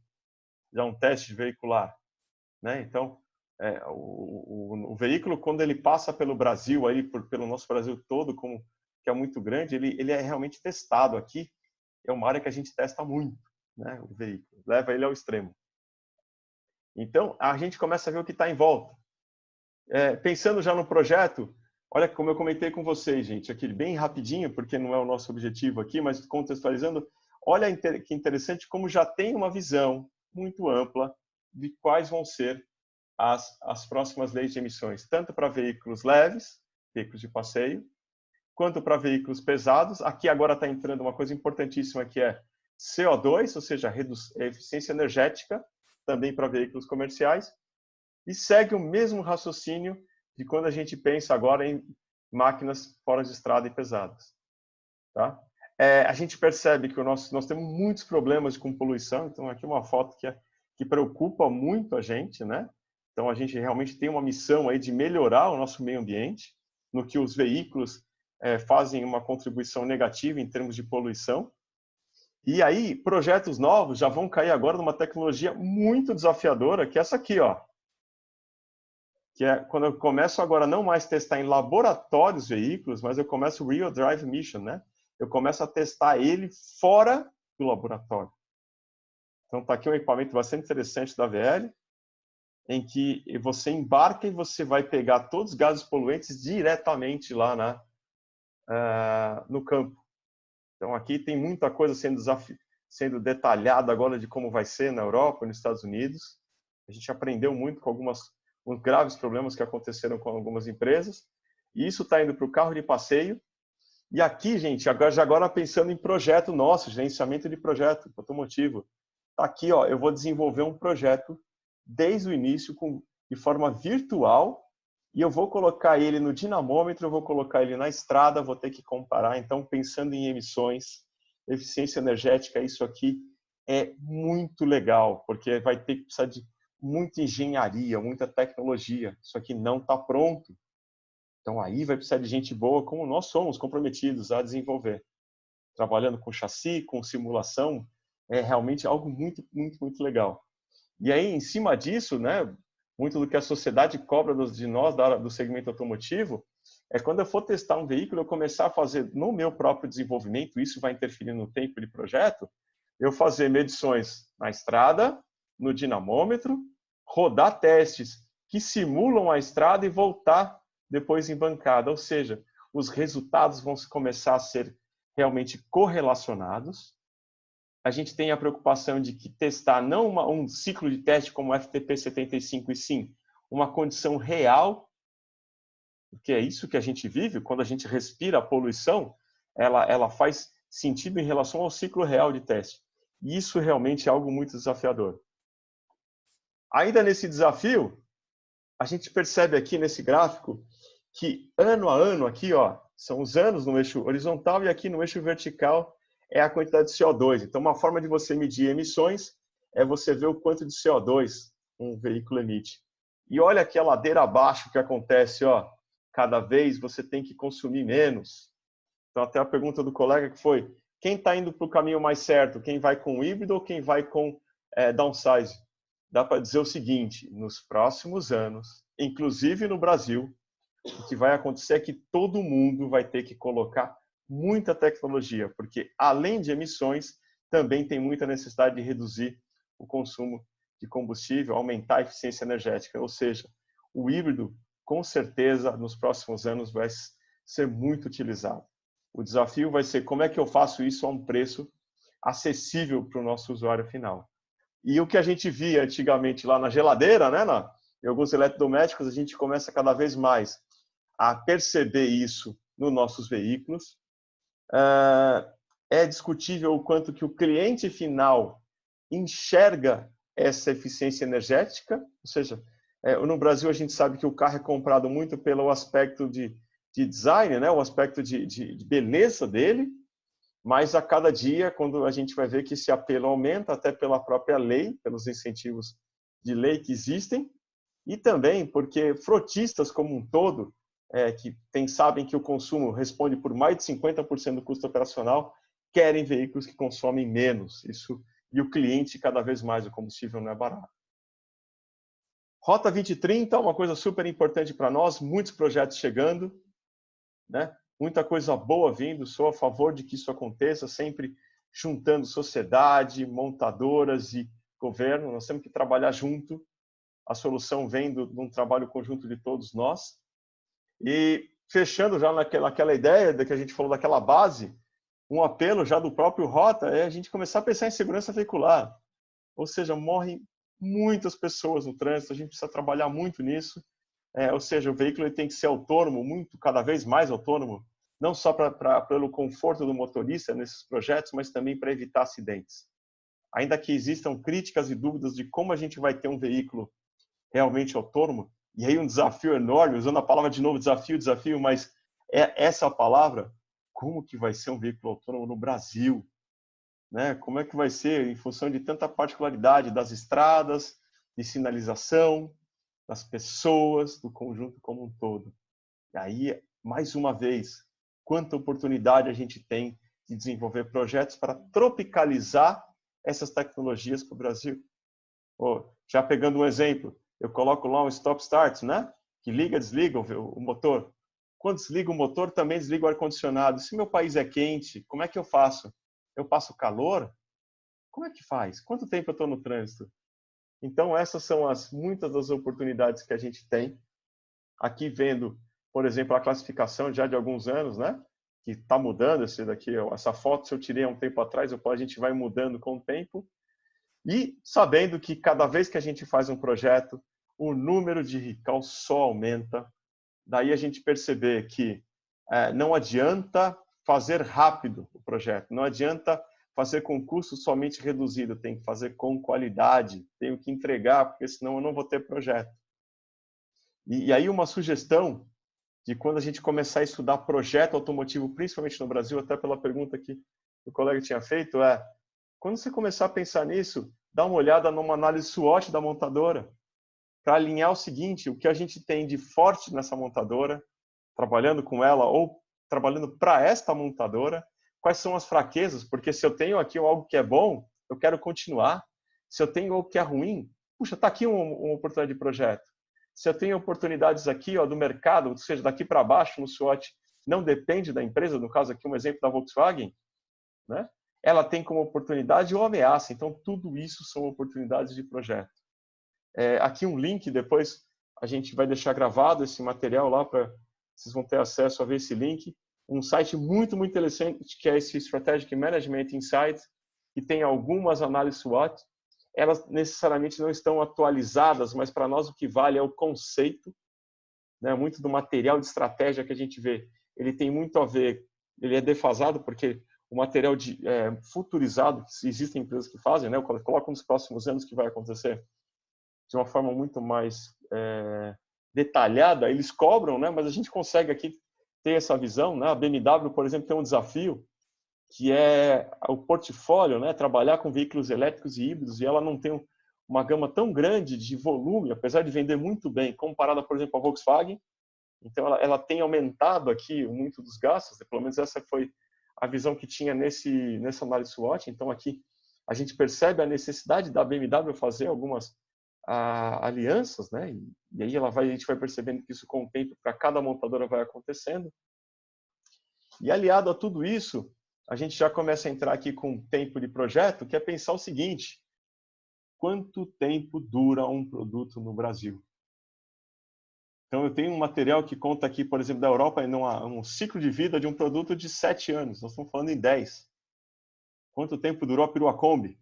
já um teste veicular, né? Então, o veículo, quando ele passa pelo Brasil, aí, pelo nosso Brasil todo, que é muito grande, ele é realmente testado aqui. É uma área que a gente testa muito, né? O veículo, leva ele ao extremo. Então, a gente começa a ver o que está em volta. Pensando já no projeto, olha como eu comentei com vocês, gente, aqui bem rapidinho, porque não é o nosso objetivo aqui, mas contextualizando, olha que interessante como já tem uma visão muito ampla de quais vão ser as próximas leis de emissões, tanto para veículos leves, veículos de passeio, quanto para veículos pesados. Aqui agora está entrando uma coisa importantíssima que é CO2, ou seja, eficiência energética, também para veículos comerciais, e segue o mesmo raciocínio de quando a gente pensa agora em máquinas fora de estrada e pesadas. Tá? A gente percebe que nós temos muitos problemas com poluição, então aqui uma foto que preocupa muito a gente, né? Então a gente realmente tem uma missão aí de melhorar o nosso meio ambiente, no que os veículos fazem uma contribuição negativa em termos de poluição. E aí, projetos novos já vão cair agora numa tecnologia muito desafiadora, que é essa aqui, ó. Que é quando eu começo agora não mais testar em laboratórios veículos, mas eu começo o Real Drive Mission, né? Eu começo a testar ele fora do laboratório. Então, está aqui um equipamento bastante interessante da VL, em que você embarca e você vai pegar todos os gases poluentes diretamente lá no campo. Então, aqui tem muita coisa sendo detalhada agora de como vai ser na Europa e nos Estados Unidos. A gente aprendeu muito com alguns graves problemas que aconteceram com algumas empresas. E isso está indo para o carro de passeio. E aqui, gente, agora pensando em projeto nosso, gerenciamento de projeto automotivo. Está aqui, ó, eu vou desenvolver um projeto desde o início de forma virtual e eu vou colocar ele no dinamômetro, eu vou colocar ele na estrada, vou ter que comparar. Então, pensando em emissões, eficiência energética, isso aqui é muito legal, porque vai ter que precisar de muita engenharia, muita tecnologia. Isso aqui não está pronto. Então, aí vai precisar de gente boa, como nós somos comprometidos a desenvolver. Trabalhando com chassi, com simulação, é realmente algo muito, muito, muito legal. E aí, em cima disso, né, muito do que a sociedade cobra de nós, do segmento automotivo, é quando eu for testar um veículo, eu começar a fazer no meu próprio desenvolvimento, isso vai interferir no tempo de projeto, eu fazer medições na estrada, no dinamômetro, rodar testes que simulam a estrada e voltar depois em bancada. Ou seja, os resultados vão começar a ser realmente correlacionados. A gente tem a preocupação de que testar não um ciclo de teste como o FTP75, e sim uma condição real, porque é isso que a gente vive, quando a gente respira a poluição, ela faz sentido em relação ao ciclo real de teste. E isso realmente é algo muito desafiador. Ainda nesse desafio, a gente percebe aqui nesse gráfico que ano a ano, aqui ó, são os anos no eixo horizontal e aqui no eixo vertical é a quantidade de CO2. Então, uma forma de você medir emissões é você ver o quanto de CO2 um veículo emite. E olha aqui a ladeira abaixo que acontece, ó, cada vez você tem que consumir menos. Então, até a pergunta do colega que foi, quem está indo para o caminho mais certo? Quem vai com híbrido ou quem vai com downsize? Dá para dizer o seguinte, nos próximos anos, inclusive no Brasil, o que vai acontecer é que todo mundo vai ter que colocar muita tecnologia, porque além de emissões, também tem muita necessidade de reduzir o consumo de combustível, aumentar a eficiência energética. Ou seja, o híbrido, com certeza, nos próximos anos vai ser muito utilizado. O desafio vai ser como é que eu faço isso a um preço acessível para o nosso usuário final. E o que a gente via antigamente lá na geladeira, né, em alguns eletrodomésticos, a gente começa cada vez mais a perceber isso nos nossos veículos. É discutível o quanto que o cliente final enxerga essa eficiência energética, ou seja, no Brasil a gente sabe que o carro é comprado muito pelo aspecto de design, né, o aspecto de beleza dele, mas a cada dia, quando a gente vai ver que esse apelo aumenta, até pela própria lei, pelos incentivos de lei que existem, e também porque frotistas como um todo, que sabem que o consumo responde por mais de 50% do custo operacional, querem veículos que consomem menos. E o cliente, cada vez mais, o combustível não é barato. Rota 2030, uma coisa super importante para nós, muitos projetos chegando, né? Muita coisa boa vindo, sou a favor de que isso aconteça, sempre juntando sociedade, montadoras e governo, nós temos que trabalhar junto, a solução vem de um trabalho conjunto de todos nós. E fechando já naquela ideia de que a gente falou daquela base, um apelo já do próprio Rota é a gente começar a pensar em segurança veicular. Ou seja, morrem muitas pessoas no trânsito, a gente precisa trabalhar muito nisso. Ou seja, o veículo ele tem que ser autônomo, cada vez mais autônomo, não só pelo conforto do motorista nesses projetos, mas também para evitar acidentes. Ainda que existam críticas e dúvidas de como a gente vai ter um veículo realmente autônomo, e aí um desafio enorme, usando a palavra de novo, desafio, mas é essa palavra, como que vai ser um veículo autônomo no Brasil? Né? Como é que vai ser em função de tanta particularidade das estradas, de sinalização, das pessoas, do conjunto como um todo? E aí, mais uma vez, quanta oportunidade a gente tem de desenvolver projetos para tropicalizar essas tecnologias para o Brasil. Já pegando um exemplo, eu coloco lá um stop-start, né? Que liga, desliga o motor. Quando desliga o motor, também desliga o ar-condicionado. Se meu país é quente, como é que eu faço? Eu passo calor? Como é que faz? Quanto tempo eu estou no trânsito? Então, essas são muitas das oportunidades que a gente tem. Aqui vendo, por exemplo, a classificação já de alguns anos, né? Que está mudando essa foto, se eu tirei há um tempo atrás, a gente vai mudando com o tempo. E sabendo que cada vez que a gente faz um projeto, o número de recall só aumenta. Daí a gente perceber que não adianta fazer rápido o projeto, não adianta fazer com custo somente reduzido, tem que fazer com qualidade, tenho que entregar, porque senão eu não vou ter projeto. E aí uma sugestão de quando a gente começar a estudar projeto automotivo, principalmente no Brasil, até pela pergunta que o colega tinha feito, quando você começar a pensar nisso, dá uma olhada numa análise SWOT da montadora, para alinhar o seguinte, o que a gente tem de forte nessa montadora, trabalhando com ela ou trabalhando para esta montadora, quais são as fraquezas, porque se eu tenho aqui algo que é bom, eu quero continuar. Se eu tenho algo que é ruim, puxa, está aqui uma oportunidade de projeto. Se eu tenho oportunidades aqui do mercado, ou seja, daqui para baixo no SWOT, não depende da empresa, no caso aqui um exemplo da Volkswagen, né? Ela tem como oportunidade ou ameaça. Então, tudo isso são oportunidades de projeto. Aqui um link, depois a gente vai deixar gravado esse material lá, vocês vão ter acesso a ver esse link. Um site muito, muito interessante, que é esse Strategic Management Insights, que tem algumas análises SWOT. Elas necessariamente não estão atualizadas, mas para nós o que vale é o conceito, né? Muito do material de estratégia que a gente vê, ele tem muito a ver, ele é defasado, porque o material futurizado, que existem empresas que fazem, né? Colocam nos próximos anos que vai acontecer de uma forma muito mais detalhada, eles cobram, né? Mas a gente consegue aqui ter essa visão, né? A BMW, por exemplo, tem um desafio que é o portfólio, né? Trabalhar com veículos elétricos e híbridos, e ela não tem uma gama tão grande de volume, apesar de vender muito bem, comparada, por exemplo, à Volkswagen. Então, ela tem aumentado aqui muito dos gastos, né? Pelo menos essa foi a visão que tinha nessa análise SWOT. Então, aqui a gente percebe a necessidade da BMW fazer algumas alianças, né? E aí a gente vai percebendo que isso com o tempo para cada montadora vai acontecendo. E aliado a tudo isso, a gente já começa a entrar aqui com o tempo de projeto, que é pensar o seguinte: quanto tempo dura um produto no Brasil? Então eu tenho um material que conta aqui, por exemplo, da Europa, um ciclo de vida de um produto de 7 anos. Nós estamos falando em 10. Quanto tempo durou a perua Kombi?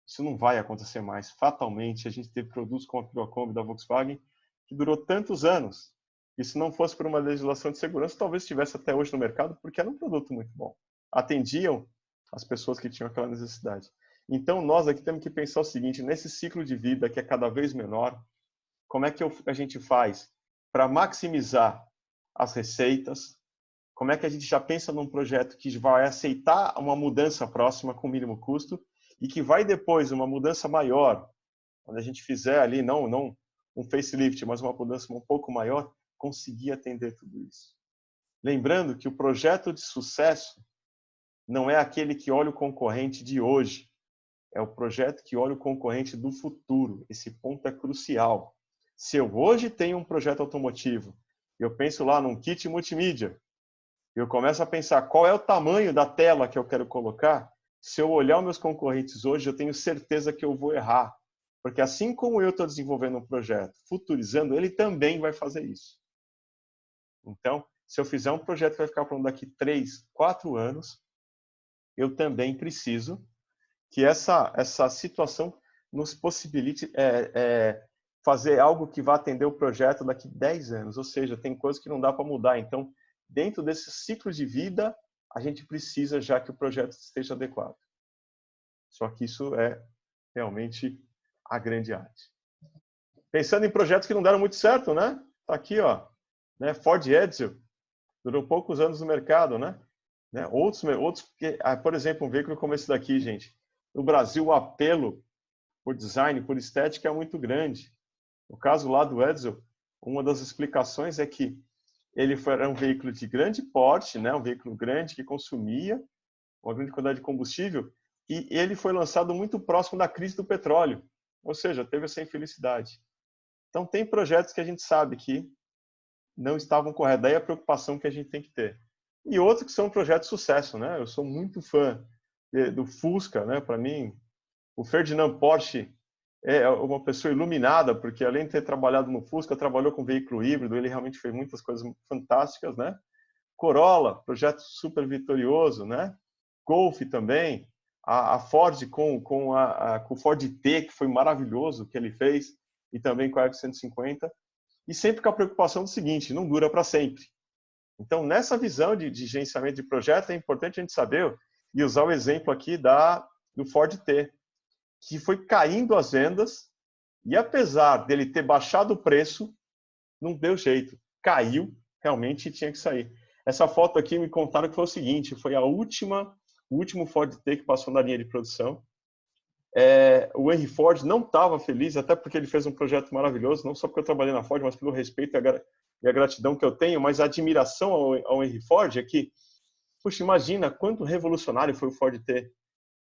Isso não vai acontecer mais. Fatalmente, a gente teve produtos como a perua Kombi da Volkswagen que durou tantos anos. E se não fosse por uma legislação de segurança, talvez estivesse até hoje no mercado, porque era um produto muito bom. Atendiam as pessoas que tinham aquela necessidade. Então, nós aqui temos que pensar o seguinte: nesse ciclo de vida que é cada vez menor, como é que a gente faz para maximizar as receitas? Como é que a gente já pensa num projeto que vai aceitar uma mudança próxima com mínimo custo e que vai depois uma mudança maior, quando a gente fizer ali, não um facelift, mas uma mudança um pouco maior, conseguir atender tudo isso? Lembrando que o projeto de sucesso não é aquele que olha o concorrente de hoje, é o projeto que olha o concorrente do futuro. Esse ponto é crucial. Se eu hoje tenho um projeto automotivo, eu penso lá num kit multimídia, eu começo a pensar qual é o tamanho da tela que eu quero colocar, se eu olhar os meus concorrentes hoje, eu tenho certeza que eu vou errar. Porque assim como eu estou desenvolvendo um projeto, futurizando, ele também vai fazer isso. Então, se eu fizer um projeto que vai ficar pronto daqui 3, 4 anos, eu também preciso que essa situação nos possibilite fazer algo que vá atender o projeto daqui 10 anos. Ou seja, tem coisas que não dá para mudar. Então, dentro desse ciclo de vida, a gente precisa já que o projeto esteja adequado. Só que isso é realmente a grande arte. Pensando em projetos que não deram muito certo, né? Tá aqui, ó, né? Ford Edsel durou poucos anos no mercado, né? Outros, por exemplo, um veículo como esse daqui, gente. No Brasil, o apelo por design, por estética é muito grande. No caso lá do Edsel, uma das explicações é que era um veículo de grande porte, né? Um veículo grande que consumia uma grande quantidade de combustível, e ele foi lançado muito próximo da crise do petróleo, ou seja, teve essa infelicidade. Então, tem projetos que a gente sabe que não estavam corretos, daí a preocupação que a gente tem que ter. E outros que são projetos de sucesso, né? Eu sou muito fã do Fusca, né? Para mim, o Ferdinand Porsche é uma pessoa iluminada, porque além de ter trabalhado no Fusca, trabalhou com veículo híbrido, ele realmente fez muitas coisas fantásticas, né? Corolla, projeto super vitorioso, né? Golf também, a Ford com o Ford T, que foi maravilhoso o que ele fez, e também com a F-150, e sempre com a preocupação do seguinte, não dura para sempre. Então, nessa visão de gerenciamento de projeto, é importante a gente saber e usar o exemplo aqui do Ford T, que foi caindo as vendas, e apesar dele ter baixado o preço, não deu jeito, caiu, realmente tinha que sair. Essa foto aqui me contaram que foi o seguinte, foi o último Ford T que passou na linha de produção. O Henry Ford não estava feliz, até porque ele fez um projeto maravilhoso, não só porque eu trabalhei na Ford, mas pelo respeito e a gratidão que eu tenho, mas a admiração ao Henry Ford é que, puxa, imagina quanto revolucionário foi o Ford T.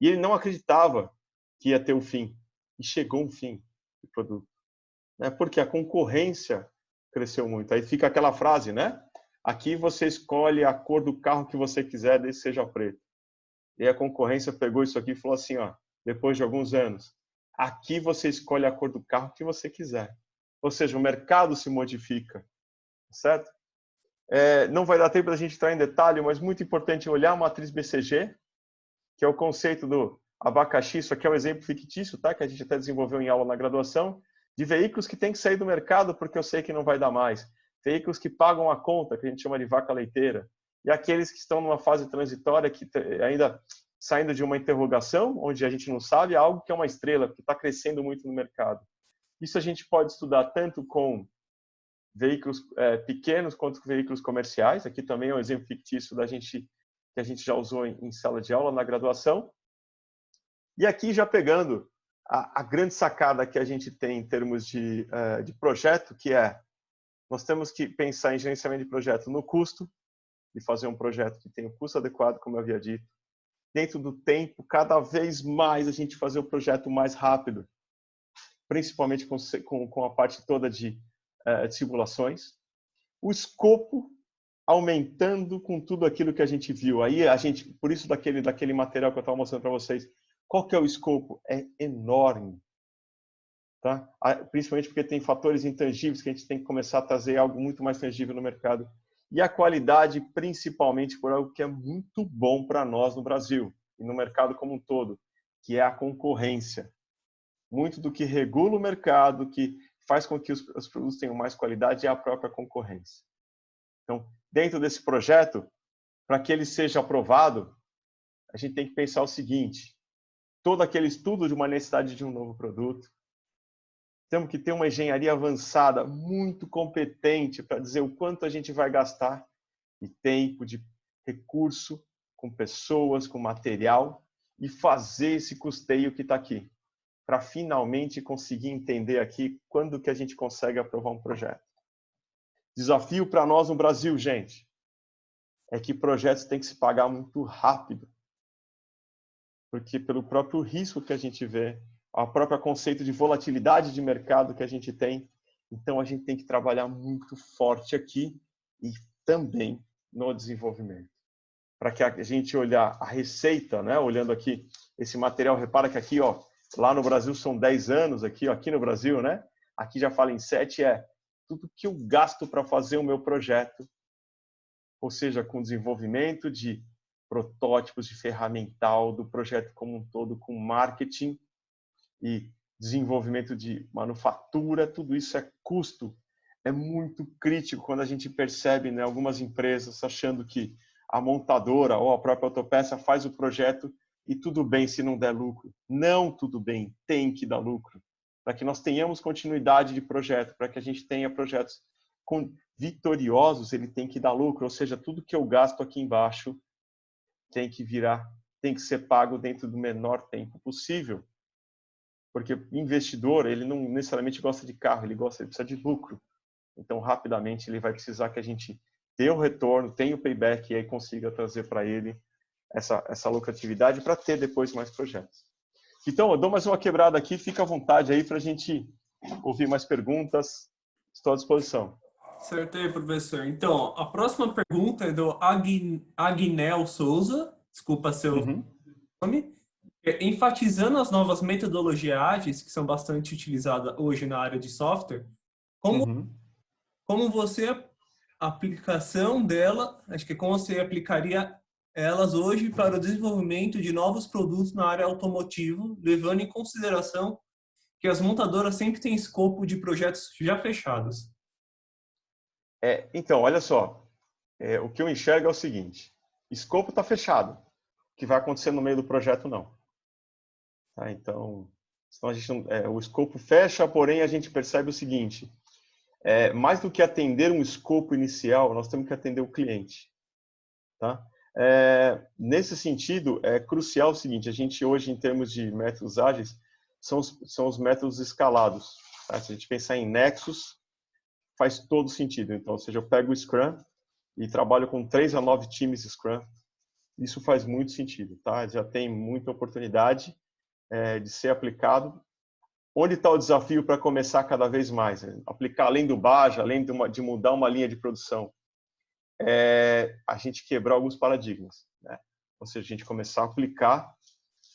E ele não acreditava que ia ter o fim. E chegou um fim do produto. Porque a concorrência cresceu muito. Aí fica aquela frase, né? Aqui você escolhe a cor do carro que você quiser, desde que seja preto. E a concorrência pegou isso aqui e falou assim, ó, depois de alguns anos, aqui você escolhe a cor do carro que você quiser. Ou seja, o mercado se modifica, certo? Não vai dar tempo da gente entrar em detalhe, mas muito importante olhar a matriz BCG, que é o conceito do abacaxi, isso aqui é um exemplo fictício, tá? Que a gente até desenvolveu em aula na graduação, de veículos que têm que sair do mercado porque eu sei que não vai dar mais. Veículos que pagam a conta, que a gente chama de vaca leiteira. E aqueles que estão numa fase transitória, que ainda saindo de uma interrogação, onde a gente não sabe, algo que é uma estrela, que está crescendo muito no mercado. Isso a gente pode estudar tanto com veículos pequenos quanto com veículos comerciais. Aqui também é um exemplo fictício que a gente já usou em sala de aula na graduação. E aqui já pegando a grande sacada que a gente tem em termos de projeto, que nós temos que pensar em gerenciamento de projeto no custo, e fazer um projeto que tenha o custo adequado, como eu havia dito. Dentro do tempo, cada vez mais a gente fazer o projeto mais rápido, principalmente com a parte toda de simulações. O escopo aumentando com tudo aquilo que a gente viu. Aí por isso daquele material que eu estava mostrando para vocês, qual que é o escopo? É enorme. Tá? Principalmente porque tem fatores intangíveis que a gente tem que começar a trazer algo muito mais tangível no mercado. E a qualidade, principalmente por algo que é muito bom para nós no Brasil e no mercado como um todo, que é a concorrência. Muito do que regula o mercado, que faz com que os produtos tenham mais qualidade, é a própria concorrência. Então, dentro desse projeto, para que ele seja aprovado, a gente tem que pensar o seguinte, todo aquele estudo de uma necessidade de um novo produto, temos que ter uma engenharia avançada, muito competente para dizer o quanto a gente vai gastar de tempo, de recurso, com pessoas, com material, e fazer esse custeio que está aqui, para finalmente conseguir entender aqui quando que a gente consegue aprovar um projeto. Desafio para nós no Brasil, gente, é que projetos têm que se pagar muito rápido, porque pelo próprio risco que a gente vê, o próprio conceito de volatilidade de mercado que a gente tem. Então, a gente tem que trabalhar muito forte aqui e também no desenvolvimento. Para que a gente olhar a receita, né? Olhando aqui esse material, repara que aqui, ó, lá no Brasil são 10 anos, aqui no Brasil, né? Aqui já fala em 7, tudo que eu gasto para fazer o meu projeto, ou seja, com desenvolvimento de protótipos de ferramental, do projeto como um todo, com marketing, e desenvolvimento de manufatura, tudo isso é custo. É muito crítico quando a gente percebe, né, algumas empresas achando que a montadora ou a própria autopeça faz o projeto e tudo bem se não der lucro. Não tudo bem, tem que dar lucro. Para que nós tenhamos continuidade de projeto, para que a gente tenha projetos vitoriosos, ele tem que dar lucro, ou seja, tudo que eu gasto aqui embaixo tem que ser pago dentro do menor tempo possível. Porque investidor, ele não necessariamente gosta de carro, ele precisa de lucro. Então, rapidamente, ele vai precisar que a gente dê o retorno, tenha o payback e aí consiga trazer para ele essa lucratividade para ter depois mais projetos. Então, eu dou mais uma quebrada aqui, fica à vontade aí para a gente ouvir mais perguntas. Estou à disposição. Certo aí, professor. Então, a próxima pergunta é do Agnel Souza, desculpa seu nome, enfatizando as novas metodologias ágeis, que são bastante utilizadas hoje na área de software, como você, a aplicação dela, acho que como você aplicaria elas hoje para o desenvolvimento de novos produtos na área automotiva, levando em consideração que as montadoras sempre têm escopo de projetos já fechados. Então, olha só, o que eu enxergo é o seguinte, escopo está fechado, o que vai acontecer no meio do projeto não. Tá? Então a gente o escopo fecha, porém a gente percebe o seguinte, mais do que atender um escopo inicial, nós temos que atender o cliente. Tá? Nesse sentido, é crucial o seguinte, a gente hoje, em termos de métodos ágeis, são os métodos escalados. Tá? Se a gente pensar em Nexus, faz todo sentido. Então, ou seja, eu pego o Scrum e trabalho com 3 a 9 times Scrum. Isso faz muito sentido. Tá? Já tem muita oportunidade de ser aplicado. Onde está o desafio para começar cada vez mais? Aplicar além do BAJA, além de mudar uma linha de produção. A gente quebrar alguns paradigmas. Né? Ou seja, a gente começar a aplicar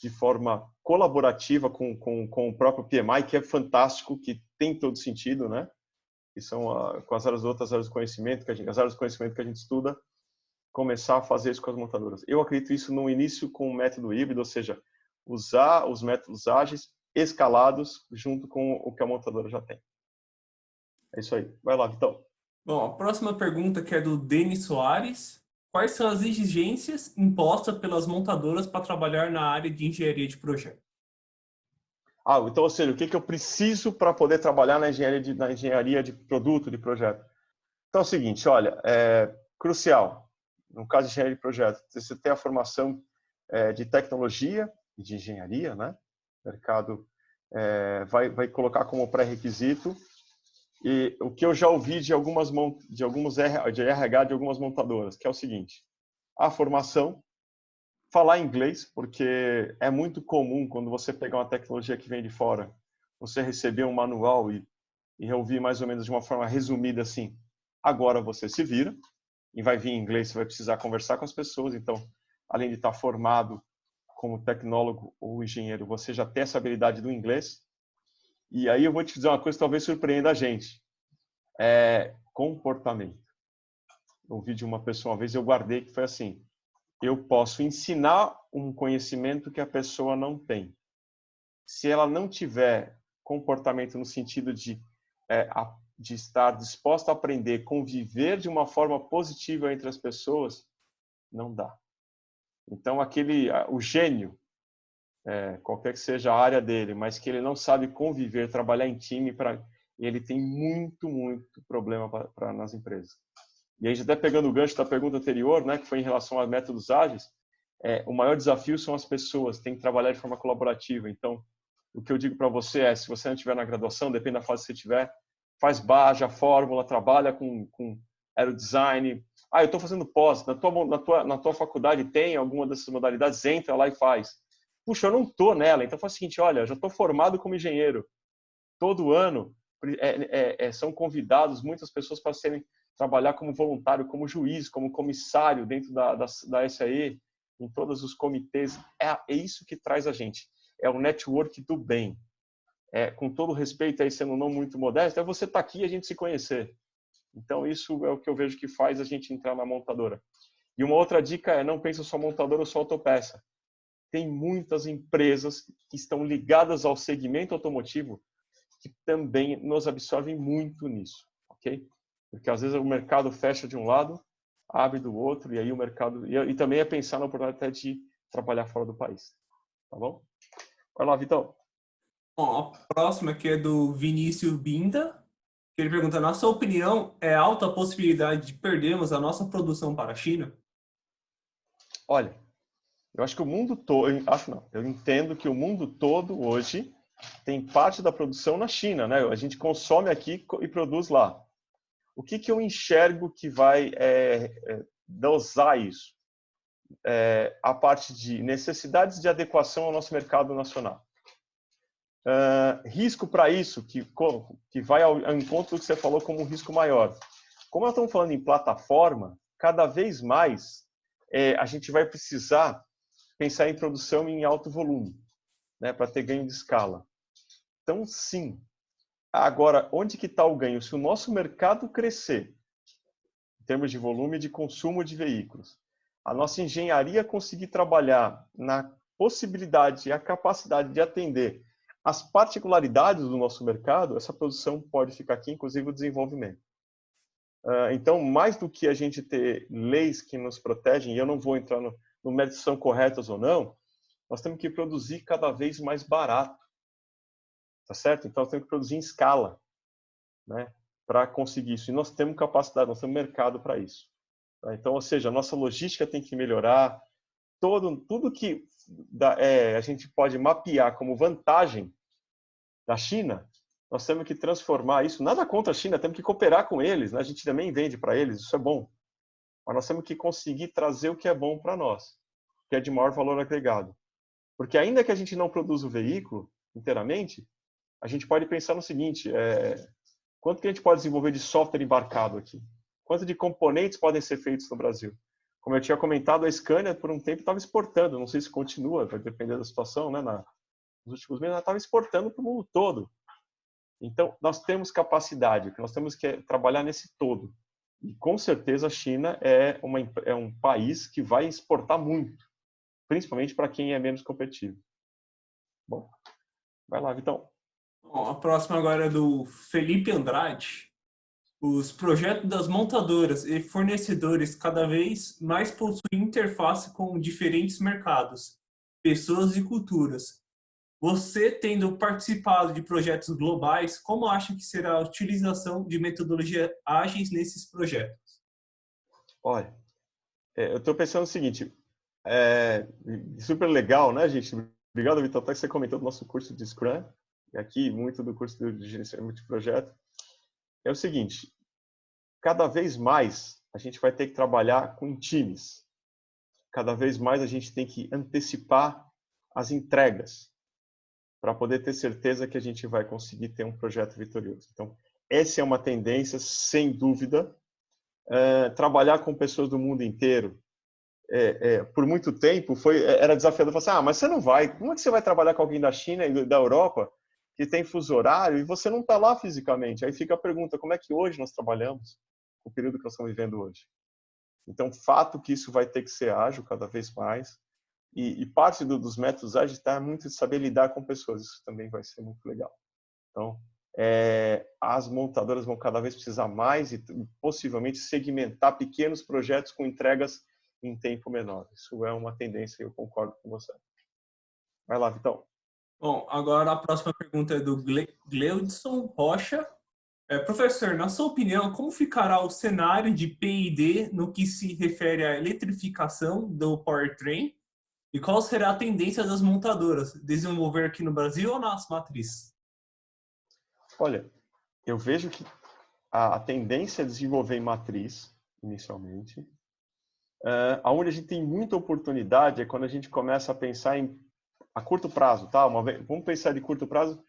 de forma colaborativa com o próprio PMI, que é fantástico, que tem todo sentido, né? Que são com as outras áreas do conhecimento, as áreas do conhecimento que a gente estuda, começar a fazer isso com as montadoras. Eu acredito isso no início com o método híbrido, ou seja, usar os métodos ágeis escalados junto com o que a montadora já tem. É isso aí. Vai lá, Vitão. Bom, a próxima pergunta que é do Denis Soares. Quais são as exigências impostas pelas montadoras para trabalhar na área de engenharia de projeto? Então, ou seja, o que eu preciso para poder trabalhar na engenharia de produto, de projeto? Então é o seguinte, olha, crucial, no caso de engenharia de projeto, você tem a formação de tecnologia e de engenharia, né? O mercado vai colocar como pré-requisito. E o que eu já ouvi de RH de algumas montadoras, que é o seguinte, a formação, falar inglês, porque é muito comum quando você pegar uma tecnologia que vem de fora, você receber um manual e ouvir mais ou menos de uma forma resumida assim, agora você se vira, e vai vir em inglês, você vai precisar conversar com as pessoas, então, além de estar formado como tecnólogo ou engenheiro, você já tem essa habilidade do inglês. E aí eu vou te dizer uma coisa que talvez surpreenda a gente. Comportamento. Eu ouvi de uma pessoa uma vez, eu guardei, que foi assim, eu posso ensinar um conhecimento que a pessoa não tem. Se ela não tiver comportamento no sentido de estar disposta a aprender, conviver de uma forma positiva entre as pessoas, não dá. Então, o gênio, qualquer que seja a área dele, mas que ele não sabe conviver, trabalhar em time, ele tem muito, muito problema nas empresas. E aí, até pegando o gancho da pergunta anterior, né, que foi em relação a métodos ágeis, o maior desafio são as pessoas, tem que trabalhar de forma colaborativa. Então, o que eu digo para você se você não estiver na graduação, depende da fase que você estiver, faz BAJA, fórmula, trabalha com aerodesign. Eu estou fazendo pós, na tua faculdade tem alguma dessas modalidades, entra lá e faz. Puxa, eu não estou nela, então faz o seguinte, olha, já estou formado como engenheiro. Todo ano são convidados muitas pessoas para trabalhar como voluntário, como juiz, como comissário dentro da SAE, em todos os comitês. É isso que traz a gente. É o network do bem. Com todo respeito, aí sendo não muito modesto, você estar aqui e a gente se conhecer. Então, isso é o que eu vejo que faz a gente entrar na montadora. E uma outra dica é não pense só montadora ou só autopeça. Tem muitas empresas que estão ligadas ao segmento automotivo que também nos absorvem muito nisso, ok? Porque às vezes o mercado fecha de um lado, abre do outro, e aí o mercado... E também é pensar na oportunidade até de trabalhar fora do país. Tá bom? Vai lá, Vitão. Bom, a próxima aqui é do Vinícius Binda. Ele pergunta, na sua opinião, é alta a possibilidade de perdermos a nossa produção para a China? Olha, eu acho que o mundo todo... Eu entendo que o mundo todo hoje tem parte da produção na China, né? A gente consome aqui e produz lá. o que eu enxergo que vai dosar isso? A parte de necessidades de adequação ao nosso mercado nacional. Risco para isso, que vai ao encontro do que você falou como um risco maior. Como nós estamos falando em plataforma, cada vez mais a gente vai precisar pensar em produção em alto volume, né, para ter ganho de escala. Então, sim. Agora, onde que está o ganho? Se o nosso mercado crescer, em termos de volume de consumo de veículos, a nossa engenharia conseguir trabalhar na possibilidade e a capacidade de atender as particularidades do nosso mercado, essa produção pode ficar aqui, inclusive o desenvolvimento. Então, mais do que a gente ter leis que nos protegem, e eu não vou entrar no mérito se são corretas ou não, nós temos que produzir cada vez mais barato. Tá certo? Então, nós temos que produzir em escala, né, para conseguir isso. E nós temos capacidade, nós temos mercado para isso. Tá? Então, ou seja, a nossa logística tem que melhorar. Tudo que a gente pode mapear como vantagem da China, nós temos que transformar isso. Nada contra a China, temos que cooperar com eles. Né? A gente também vende para eles, isso é bom. Mas nós temos que conseguir trazer o que é bom para nós, que é de maior valor agregado. Porque ainda que a gente não produza o veículo inteiramente, a gente pode pensar no seguinte, quanto que a gente pode desenvolver de software embarcado aqui? Quanto de componentes podem ser feitos no Brasil? Como eu tinha comentado, a Scania, por um tempo, estava exportando, não sei se continua, vai depender da situação, né? Nos últimos meses, ela estava exportando para o mundo todo. Então, nós temos capacidade, nós temos que trabalhar nesse todo. E, com certeza, a China é um país que vai exportar muito, principalmente para quem é menos competitivo. Bom, vai lá, Vitão. Bom, a próxima agora é do Felipe Andrade. Os projetos das montadoras e fornecedores cada vez mais possuem interface com diferentes mercados, pessoas e culturas. Você, tendo participado de projetos globais, como acha que será a utilização de metodologias ágeis nesses projetos? Olha, eu estou pensando o seguinte, super legal, né, gente? Obrigado, Vitor, até que você comentou do nosso curso de Scrum, e aqui muito do curso de gerenciamento de projeto. É o seguinte, cada vez mais a gente vai ter que trabalhar com times. Cada vez mais a gente tem que antecipar as entregas para poder ter certeza que a gente vai conseguir ter um projeto vitorioso. Então, essa é uma tendência, sem dúvida. Trabalhar com pessoas do mundo inteiro, por muito tempo, era desafiador. Falar assim, mas você não vai, como é que você vai trabalhar com alguém da China e da Europa, que tem fuso horário, e você não está lá fisicamente? Aí fica a pergunta, como é que hoje nós trabalhamos, o período que nós estamos vivendo hoje? Então, fato que isso vai ter que ser ágil cada vez mais, e parte dos métodos ágeis está muito em saber lidar com pessoas, isso também vai ser muito legal. Então, as montadoras vão cada vez precisar mais e possivelmente segmentar pequenos projetos com entregas em tempo menor. Isso é uma tendência e eu concordo com você. Vai lá, Vitão. Bom, agora a próxima pergunta é do Gleudson Rocha. Professor, na sua opinião, como ficará o cenário de P&D no que se refere à eletrificação do powertrain? E qual será a tendência das montadoras? Desenvolver aqui no Brasil ou nas matrizes? Olha, eu vejo que a tendência é desenvolver em matriz, inicialmente. Onde a gente tem muita oportunidade é quando a gente começa a pensar a curto prazo. Tá? Vamos pensar de curto prazo,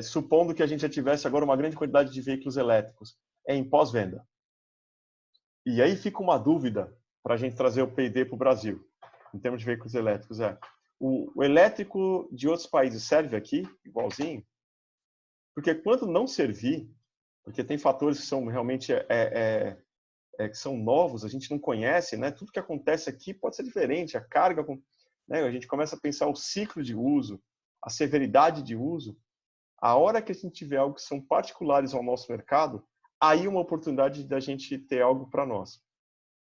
supondo que a gente já tivesse agora uma grande quantidade de veículos elétricos. Em pós-venda. E aí fica uma dúvida para a gente trazer o P&D para o Brasil, em termos de veículos elétricos. O elétrico de outros países serve aqui, igualzinho? Porque quando não servir, porque tem fatores que são realmente que são novos, a gente não conhece, né? Tudo que acontece aqui pode ser diferente, a carga, né? A gente começa a pensar o ciclo de uso, a severidade de uso. A hora que a gente tiver algo que são particulares ao nosso mercado, aí uma oportunidade da gente ter algo para nós.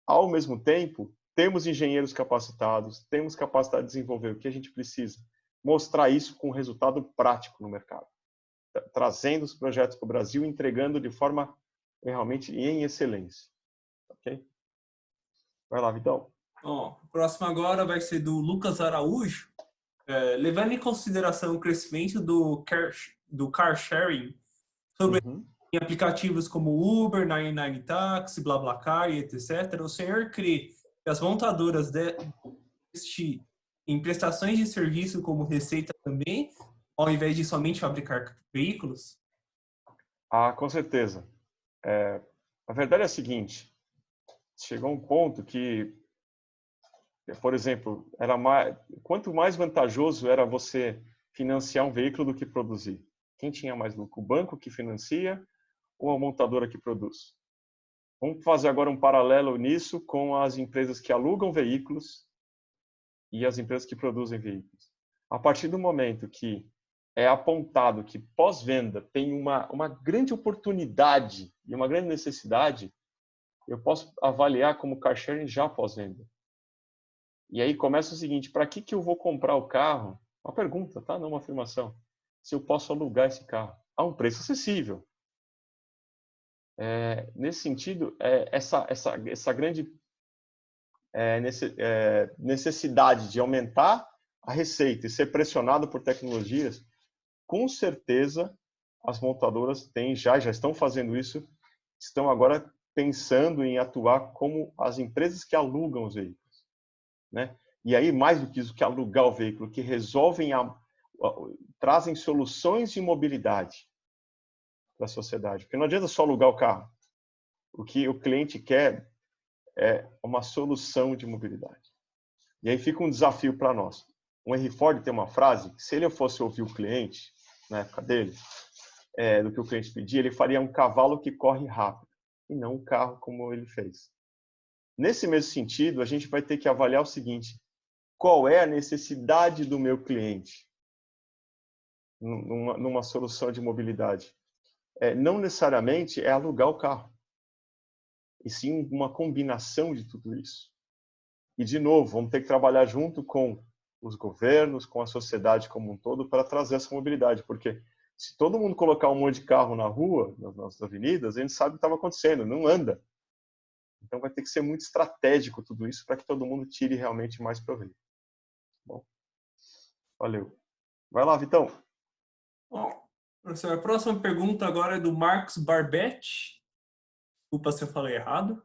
Ao mesmo tempo, temos engenheiros capacitados, temos capacidade de desenvolver o que a gente precisa, mostrar isso com resultado prático no mercado, trazendo os projetos para o Brasil, entregando de forma realmente em excelência. Ok? Vai lá, Vitão. Bom, o próximo agora vai ser do Lucas Araújo. Levando em consideração o crescimento do car sharing, sobre em aplicativos como Uber, 99 Taxi, BlaBlaCar e etc., o senhor crê que as montadoras investir em prestações de serviço como receita também, ao invés de somente fabricar veículos? Ah, com certeza. A verdade é a seguinte, chegou um ponto que, por exemplo, quanto mais vantajoso era você financiar um veículo do que produzir. Quem tinha mais lucro? O banco que financia ou a montadora que produz? Vamos fazer agora um paralelo nisso com as empresas que alugam veículos e as empresas que produzem veículos. A partir do momento que é apontado que pós-venda tem uma grande oportunidade e uma grande necessidade, eu posso avaliar como car sharing já pós-venda. E aí começa o seguinte, para que eu vou comprar o carro? Uma pergunta, tá? Não uma afirmação. Se eu posso alugar esse carro a um preço acessível. Nesse sentido, essa grande necessidade de aumentar a receita e ser pressionado por tecnologias, com certeza as montadoras já estão fazendo isso, estão agora pensando em atuar como as empresas que alugam os veículos, né? E aí, mais do que isso, que alugar o veículo, que trazem soluções de mobilidade para a sociedade. Porque não adianta só alugar o carro. O que o cliente quer é uma solução de mobilidade. E aí fica um desafio para nós. O Henry Ford tem uma frase que, se ele fosse ouvir o cliente, na época dele, do que o cliente pedia, ele faria um cavalo que corre rápido, e não um carro como ele fez. Nesse mesmo sentido, a gente vai ter que avaliar o seguinte: qual é a necessidade do meu cliente numa solução de mobilidade? Não necessariamente é alugar o carro, e sim uma combinação de tudo isso. E, de novo, vamos ter que trabalhar junto com os governos, com a sociedade como um todo, para trazer essa mobilidade, porque se todo mundo colocar um monte de carro na rua, nas nossas avenidas, a gente sabe o que estava acontecendo, não anda. Então vai ter que ser muito estratégico tudo isso para que todo mundo tire realmente mais proveito. Bom, valeu. Vai lá, Vitão. Bom, professor, a próxima pergunta agora é do Marcos Barbetti. Desculpa se eu falei errado.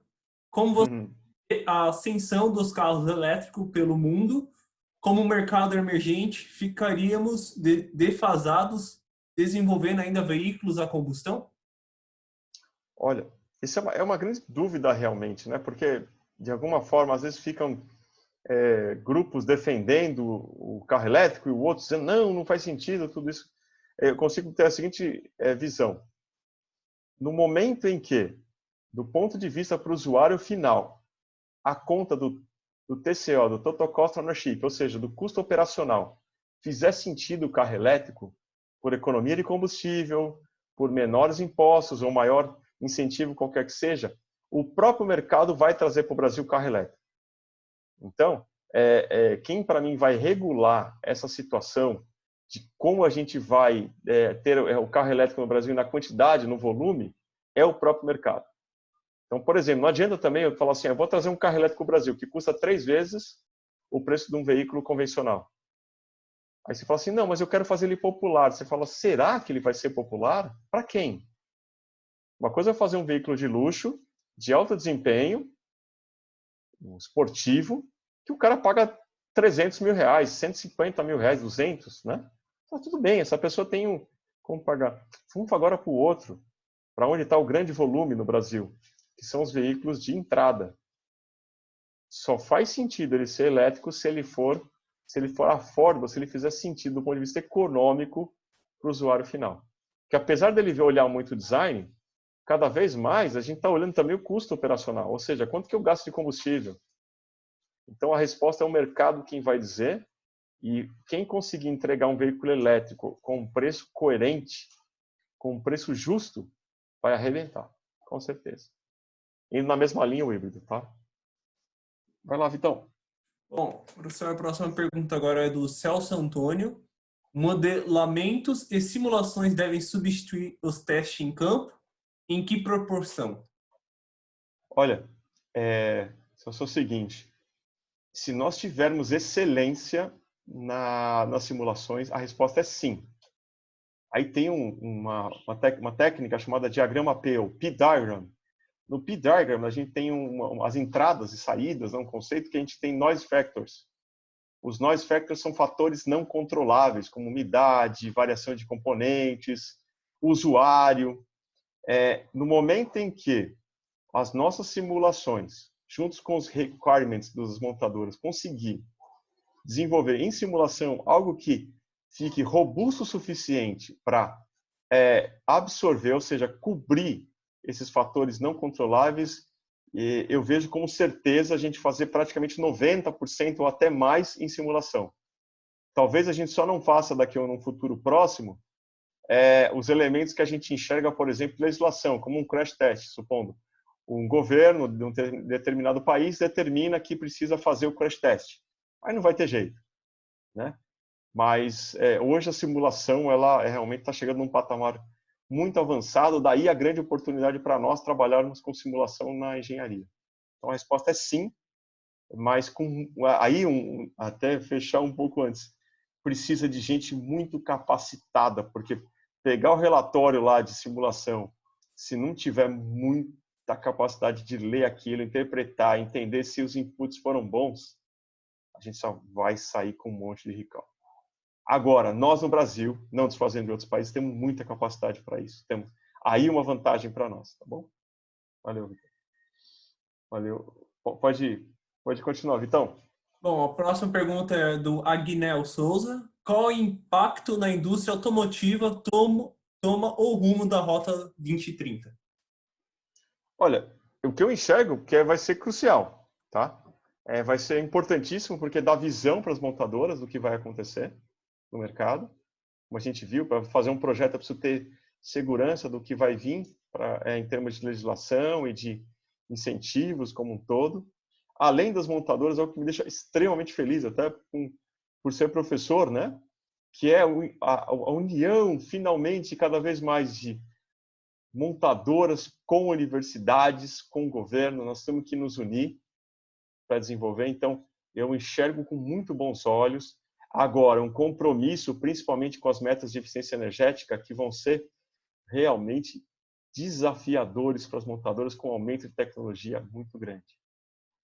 Como você vê a ascensão dos carros elétricos pelo mundo? Como mercado emergente, ficaríamos defasados desenvolvendo ainda veículos a combustão? Olha, isso é uma grande dúvida realmente, né? Porque, de alguma forma, às vezes ficam grupos defendendo o carro elétrico e o outro dizendo não faz sentido, tudo isso. Eu consigo ter a seguinte visão. No momento em que, do ponto de vista para o usuário final, a conta do TCO, do Total Cost Ownership, ou seja, do custo operacional, fizer sentido o carro elétrico, por economia de combustível, por menores impostos ou maior incentivo, qualquer que seja, o próprio mercado vai trazer para o Brasil carro elétrico. Então, quem para mim vai regular essa situação de como a gente vai ter o carro elétrico no Brasil na quantidade, no volume, é o próprio mercado. Então, por exemplo, não adianta também eu falar assim, eu vou trazer um carro elétrico para o Brasil que custa 3 vezes o preço de um veículo convencional. Aí você fala assim, não, mas eu quero fazer ele popular. Você fala, será que ele vai ser popular? Para quem? Uma coisa é fazer um veículo de luxo, de alto desempenho, um esportivo, que o cara paga 300 mil reais, 150 mil reais, 200, né? Tá tudo bem, essa pessoa tem como pagar. Vamos agora para o outro, para onde está o grande volume no Brasil, que são os veículos de entrada. Só faz sentido ele ser elétrico se ele for affordable, se ele fizer sentido do ponto de vista econômico para o usuário final. Porque apesar dele olhar muito o design, cada vez mais a gente está olhando também o custo operacional, ou seja, quanto que eu gasto de combustível. Então a resposta é o mercado quem vai dizer, e quem conseguir entregar um veículo elétrico com um preço coerente, com um preço justo, vai arrebentar, com certeza. Indo na mesma linha o híbrido, tá? Vai lá, Vitão. Bom, professor, a próxima pergunta agora é do Celso Antônio. Modelamentos e simulações devem substituir os testes em campo? Em que proporção? Olha, só o seguinte, se nós tivermos excelência nas simulações, a resposta é sim. Aí tem uma técnica chamada diagrama P, ou P-Diagram. No P-Diagram, a gente tem as entradas e saídas, um conceito que a gente tem noise factors. Os noise factors são fatores não controláveis, como umidade, variação de componentes, usuário. No momento em que as nossas simulações, juntos com os requirements das montadoras, conseguir desenvolver em simulação algo que fique robusto o suficiente para absorver, ou seja, cobrir esses fatores não controláveis, eu vejo com certeza a gente fazer praticamente 90% ou até mais em simulação. Talvez a gente só não faça daqui a um futuro próximo os elementos que a gente enxerga, por exemplo, legislação, como um crash test, supondo. Um governo de um determinado país determina que precisa fazer o crash test. Aí não vai ter jeito, né? Mas hoje a simulação ela realmente está chegando num patamar muito avançado, daí a grande oportunidade para nós trabalharmos com simulação na engenharia. Então a resposta é sim, mas aí até fechar um pouco antes, precisa de gente muito capacitada, porque pegar o relatório lá de simulação, se não tiver muita capacidade de ler aquilo, interpretar, entender se os inputs foram bons, a gente só vai sair com um monte de recall. Agora, nós no Brasil, não desfazendo de outros países, temos muita capacidade para isso. Temos aí uma vantagem para nós, tá bom? Valeu, Vitor. Valeu. Pode continuar, Vitão. Bom, a próxima pergunta é do Agnel Souza. Qual o impacto na indústria automotiva toma o rumo da Rota 2030? Olha, o que eu enxergo que vai ser crucial, tá? Vai ser importantíssimo porque dá visão para as montadoras do que vai acontecer no mercado. Como a gente viu, para fazer um projeto é preciso ter segurança do que vai vir em termos de legislação e de incentivos como um todo. Além das montadoras, é o que me deixa extremamente feliz, até por ser professor, né? Que é a união, finalmente, cada vez mais de montadoras com universidades, com o governo. Nós temos que nos unir para desenvolver. Então, eu enxergo com muito bons olhos. Agora, um compromisso, principalmente com as metas de eficiência energética, que vão ser realmente desafiadores para as montadoras, com aumento de tecnologia muito grande.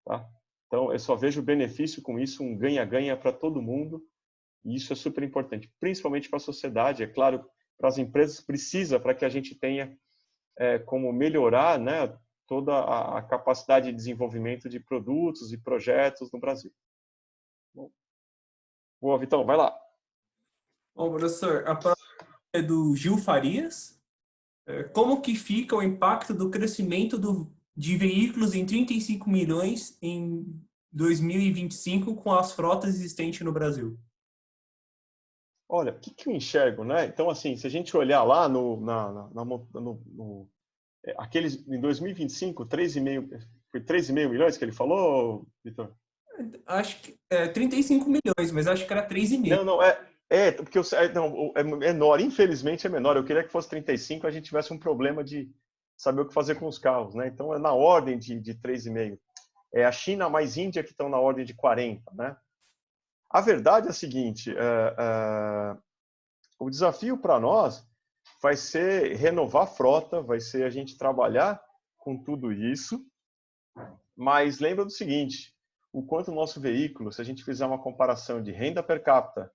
Tá? Então, eu só vejo benefício com isso, um ganha-ganha para todo mundo, e isso é super importante, principalmente para a sociedade, é claro, para as empresas precisa, para que a gente tenha como melhorar, né, toda a capacidade de desenvolvimento de produtos e projetos no Brasil. Boa, Vitão, vai lá. Bom, professor, a próxima é do Gil Farias. Como que fica o impacto do crescimento de veículos em 35 milhões em 2025 com as frotas existentes no Brasil? Olha, o que eu enxergo, né? Então, assim, se a gente olhar lá aqueles em 2025, 3,5, foi 3,5 milhões que ele falou, Vitor? Acho que 35 milhões, mas acho que era 3,5. Não, porque é menor, infelizmente é menor. Eu queria que fosse 35, a gente tivesse um problema de saber o que fazer com os carros, né? Então é na ordem de 3,5. É a China mais Índia que estão na ordem de 40, né? A verdade é a seguinte, o desafio para nós vai ser renovar a frota, vai ser a gente trabalhar com tudo isso, mas lembra do seguinte, o quanto o nosso veículo, se a gente fizer uma comparação de renda per capita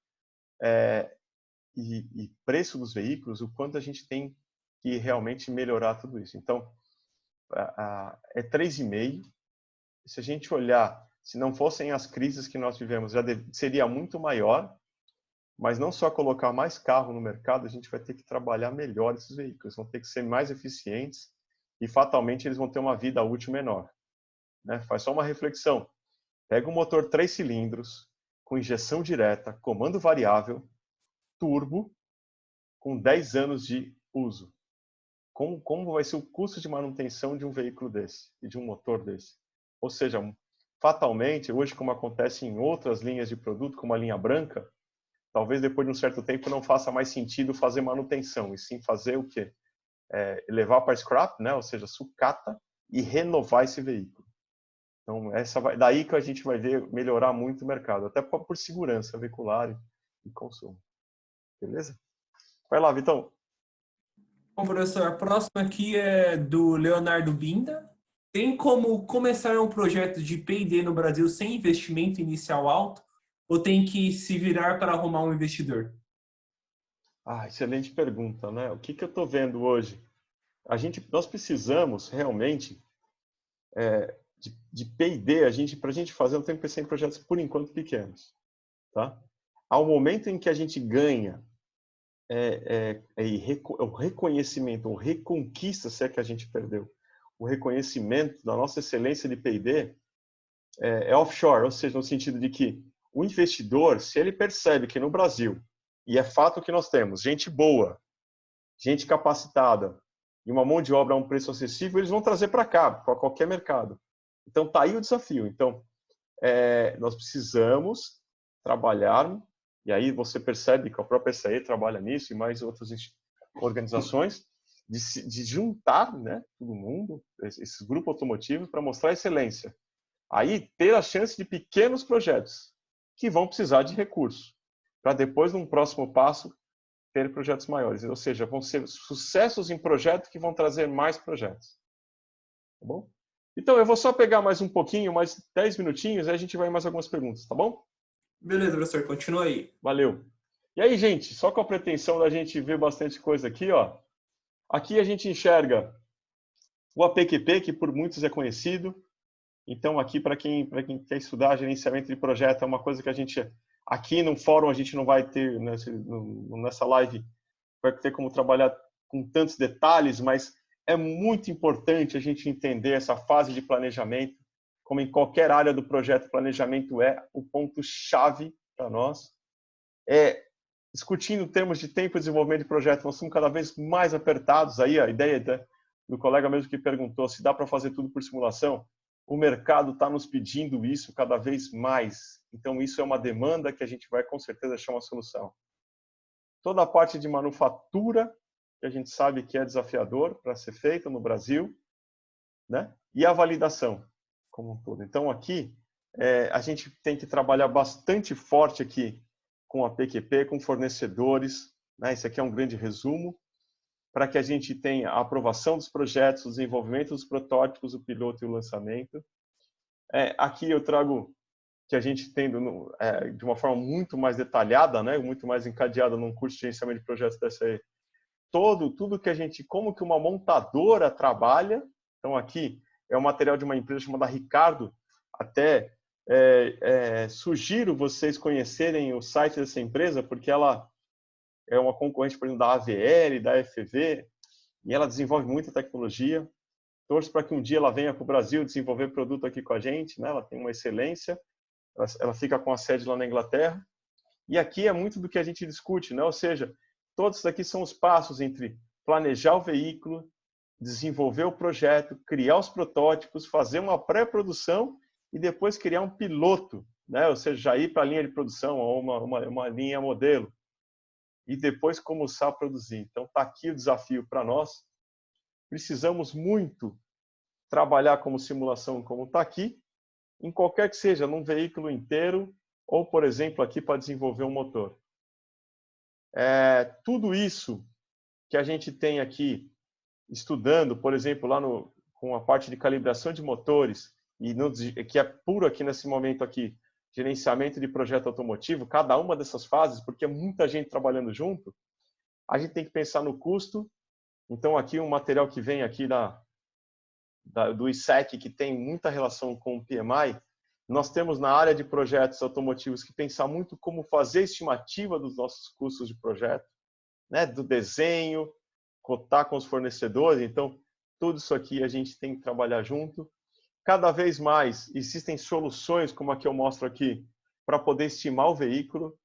e preço dos veículos, o quanto a gente tem que realmente melhorar tudo isso. Então, é 3,5. Se a gente olhar, se não fossem as crises que nós vivemos, seria muito maior, mas não só colocar mais carro no mercado, a gente vai ter que trabalhar melhor esses veículos, vão ter que ser mais eficientes e fatalmente eles vão ter uma vida útil menor. Né? Faz só uma reflexão. Pega um motor 3 cilindros, com injeção direta, comando variável, turbo, com 10 anos de uso. Como vai ser o custo de manutenção de um veículo desse e de um motor desse? Ou seja, fatalmente, hoje, como acontece em outras linhas de produto, como a linha branca, talvez depois de um certo tempo não faça mais sentido fazer manutenção, e sim fazer o quê? Levar para scrap, né? Ou seja, sucata, e renovar esse veículo. Então, daí que a gente vai ver melhorar muito o mercado, até por segurança veicular e consumo. Beleza? Vai lá, Vitão. Bom, professor, a próxima aqui é do Leonardo Binda. Tem como começar um projeto de P&D no Brasil sem investimento inicial alto? Ou tem que se virar para arrumar um investidor? Excelente pergunta, né? O que eu estou vendo hoje? Nós precisamos realmente de P&D, para a gente fazer, eu tenho que pensar em projetos por enquanto pequenos, tá? Ao momento em que a gente ganha o reconhecimento, ou reconquista, se é que a gente perdeu, o reconhecimento da nossa excelência de P&D é offshore, ou seja, no sentido de que o investidor, se ele percebe que no Brasil, e é fato que nós temos gente boa, gente capacitada e uma mão de obra a um preço acessível, eles vão trazer para cá, para qualquer mercado. Então, está aí o desafio. Então, nós precisamos trabalhar, e aí você percebe que a própria SAE trabalha nisso e mais outras organizações, de juntar, né, todo mundo, esses grupos automotivos, para mostrar excelência. Aí ter a chance de pequenos projetos que vão precisar de recursos, para depois, num próximo passo, ter projetos maiores. Ou seja, vão ser sucessos em projetos que vão trazer mais projetos. Tá bom? Então, eu vou só pegar mais um pouquinho, mais 10 minutinhos, e a gente vai em mais algumas perguntas, tá bom? Beleza, professor, continua aí. Valeu. E aí, gente, só com a pretensão da gente ver bastante coisa aqui, ó. Aqui a gente enxerga o APQP, que por muitos é conhecido. Então, aqui, para quem quer estudar gerenciamento de projeto, é uma coisa que a gente, aqui no fórum, a gente não vai ter, nessa live, vai ter como trabalhar com tantos detalhes, mas é muito importante a gente entender essa fase de planejamento, como em qualquer área do projeto, planejamento é o ponto-chave para nós. Discutindo termos de tempo de desenvolvimento de projeto, nós somos cada vez mais apertados. Aí a ideia do colega mesmo que perguntou se dá para fazer tudo por simulação. O mercado está nos pedindo isso cada vez mais. Então, isso é uma demanda que a gente vai, com certeza, achar uma solução. Toda a parte de manufatura, que a gente sabe que é desafiador para ser feita no Brasil, né? E a validação, como um todo. Então, aqui, a gente tem que trabalhar bastante forte aqui com a PQP, com fornecedores, né? Esse aqui é um grande resumo, para que a gente tenha a aprovação dos projetos, o desenvolvimento dos protótipos, o piloto e o lançamento. Aqui eu trago que a gente tem de uma forma muito mais detalhada, né, muito mais encadeada num curso de gerenciamento de projetos da SAE, tudo que a gente, como que uma montadora trabalha. Então aqui é o material de uma empresa chamada Ricardo, até sugiro vocês conhecerem o site dessa empresa, porque ela é uma concorrente, por exemplo, da AVL, da FV, e ela desenvolve muita tecnologia. Torço para que um dia ela venha para o Brasil desenvolver produto aqui com a gente, né? Ela tem uma excelência, ela fica com a sede lá na Inglaterra. E aqui é muito do que a gente discute, né? Ou seja, todos aqui são os passos entre planejar o veículo, desenvolver o projeto, criar os protótipos, fazer uma pré-produção e depois criar um piloto, né? Ou seja, já ir para a linha de produção ou uma linha modelo. E depois começar a produzir. Então, está aqui o desafio para nós. Precisamos muito trabalhar como simulação, como está aqui, em qualquer que seja, num veículo inteiro, ou, por exemplo, aqui para desenvolver um motor. Tudo isso que a gente tem aqui, estudando, por exemplo, lá com a parte de calibração de motores, que é puro aqui nesse momento aqui, gerenciamento de projeto automotivo, cada uma dessas fases, porque é muita gente trabalhando junto, a gente tem que pensar no custo. Então, aqui um material que vem aqui do ISEC, que tem muita relação com o PMI, nós temos na área de projetos automotivos que pensar muito como fazer estimativa dos nossos custos de projeto, né? Do desenho, cotar com os fornecedores. Então, tudo isso aqui a gente tem que trabalhar junto. Cada vez mais existem soluções, como a que eu mostro aqui, para poder estimar o veículo,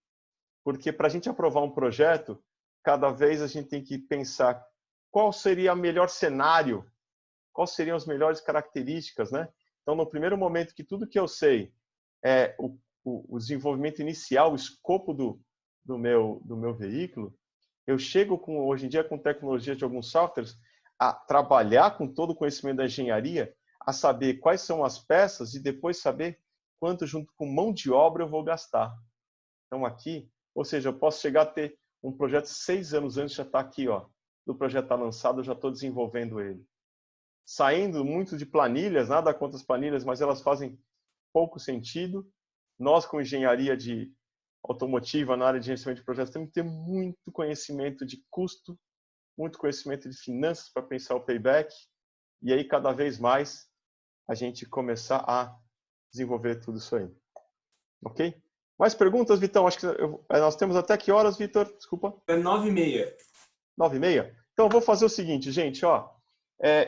porque para a gente aprovar um projeto, cada vez a gente tem que pensar qual seria o melhor cenário, quais seriam as melhores características, né? Então, no primeiro momento que tudo que eu sei é o desenvolvimento inicial, o escopo do meu veículo, eu chego hoje em dia com tecnologia de alguns softwares a trabalhar com todo o conhecimento da engenharia, a saber quais são as peças e depois saber quanto junto com mão de obra eu vou gastar. Então aqui, ou seja, eu posso chegar a ter um projeto 6 anos antes já está aqui, ó, do projeto estar lançado, eu já estou desenvolvendo ele. Saindo muito de planilhas, nada contra as planilhas, mas elas fazem pouco sentido. Nós, com engenharia de automotiva, na área de gerenciamento de projetos, temos que ter muito conhecimento de custo, muito conhecimento de finanças para pensar o payback, e aí cada vez mais a gente começar a desenvolver tudo isso aí. Ok? Mais perguntas, Vitão? Acho que nós temos até que horas, Vitor? Desculpa. É 9h30. 9h30? Então, eu vou fazer o seguinte, gente, ó.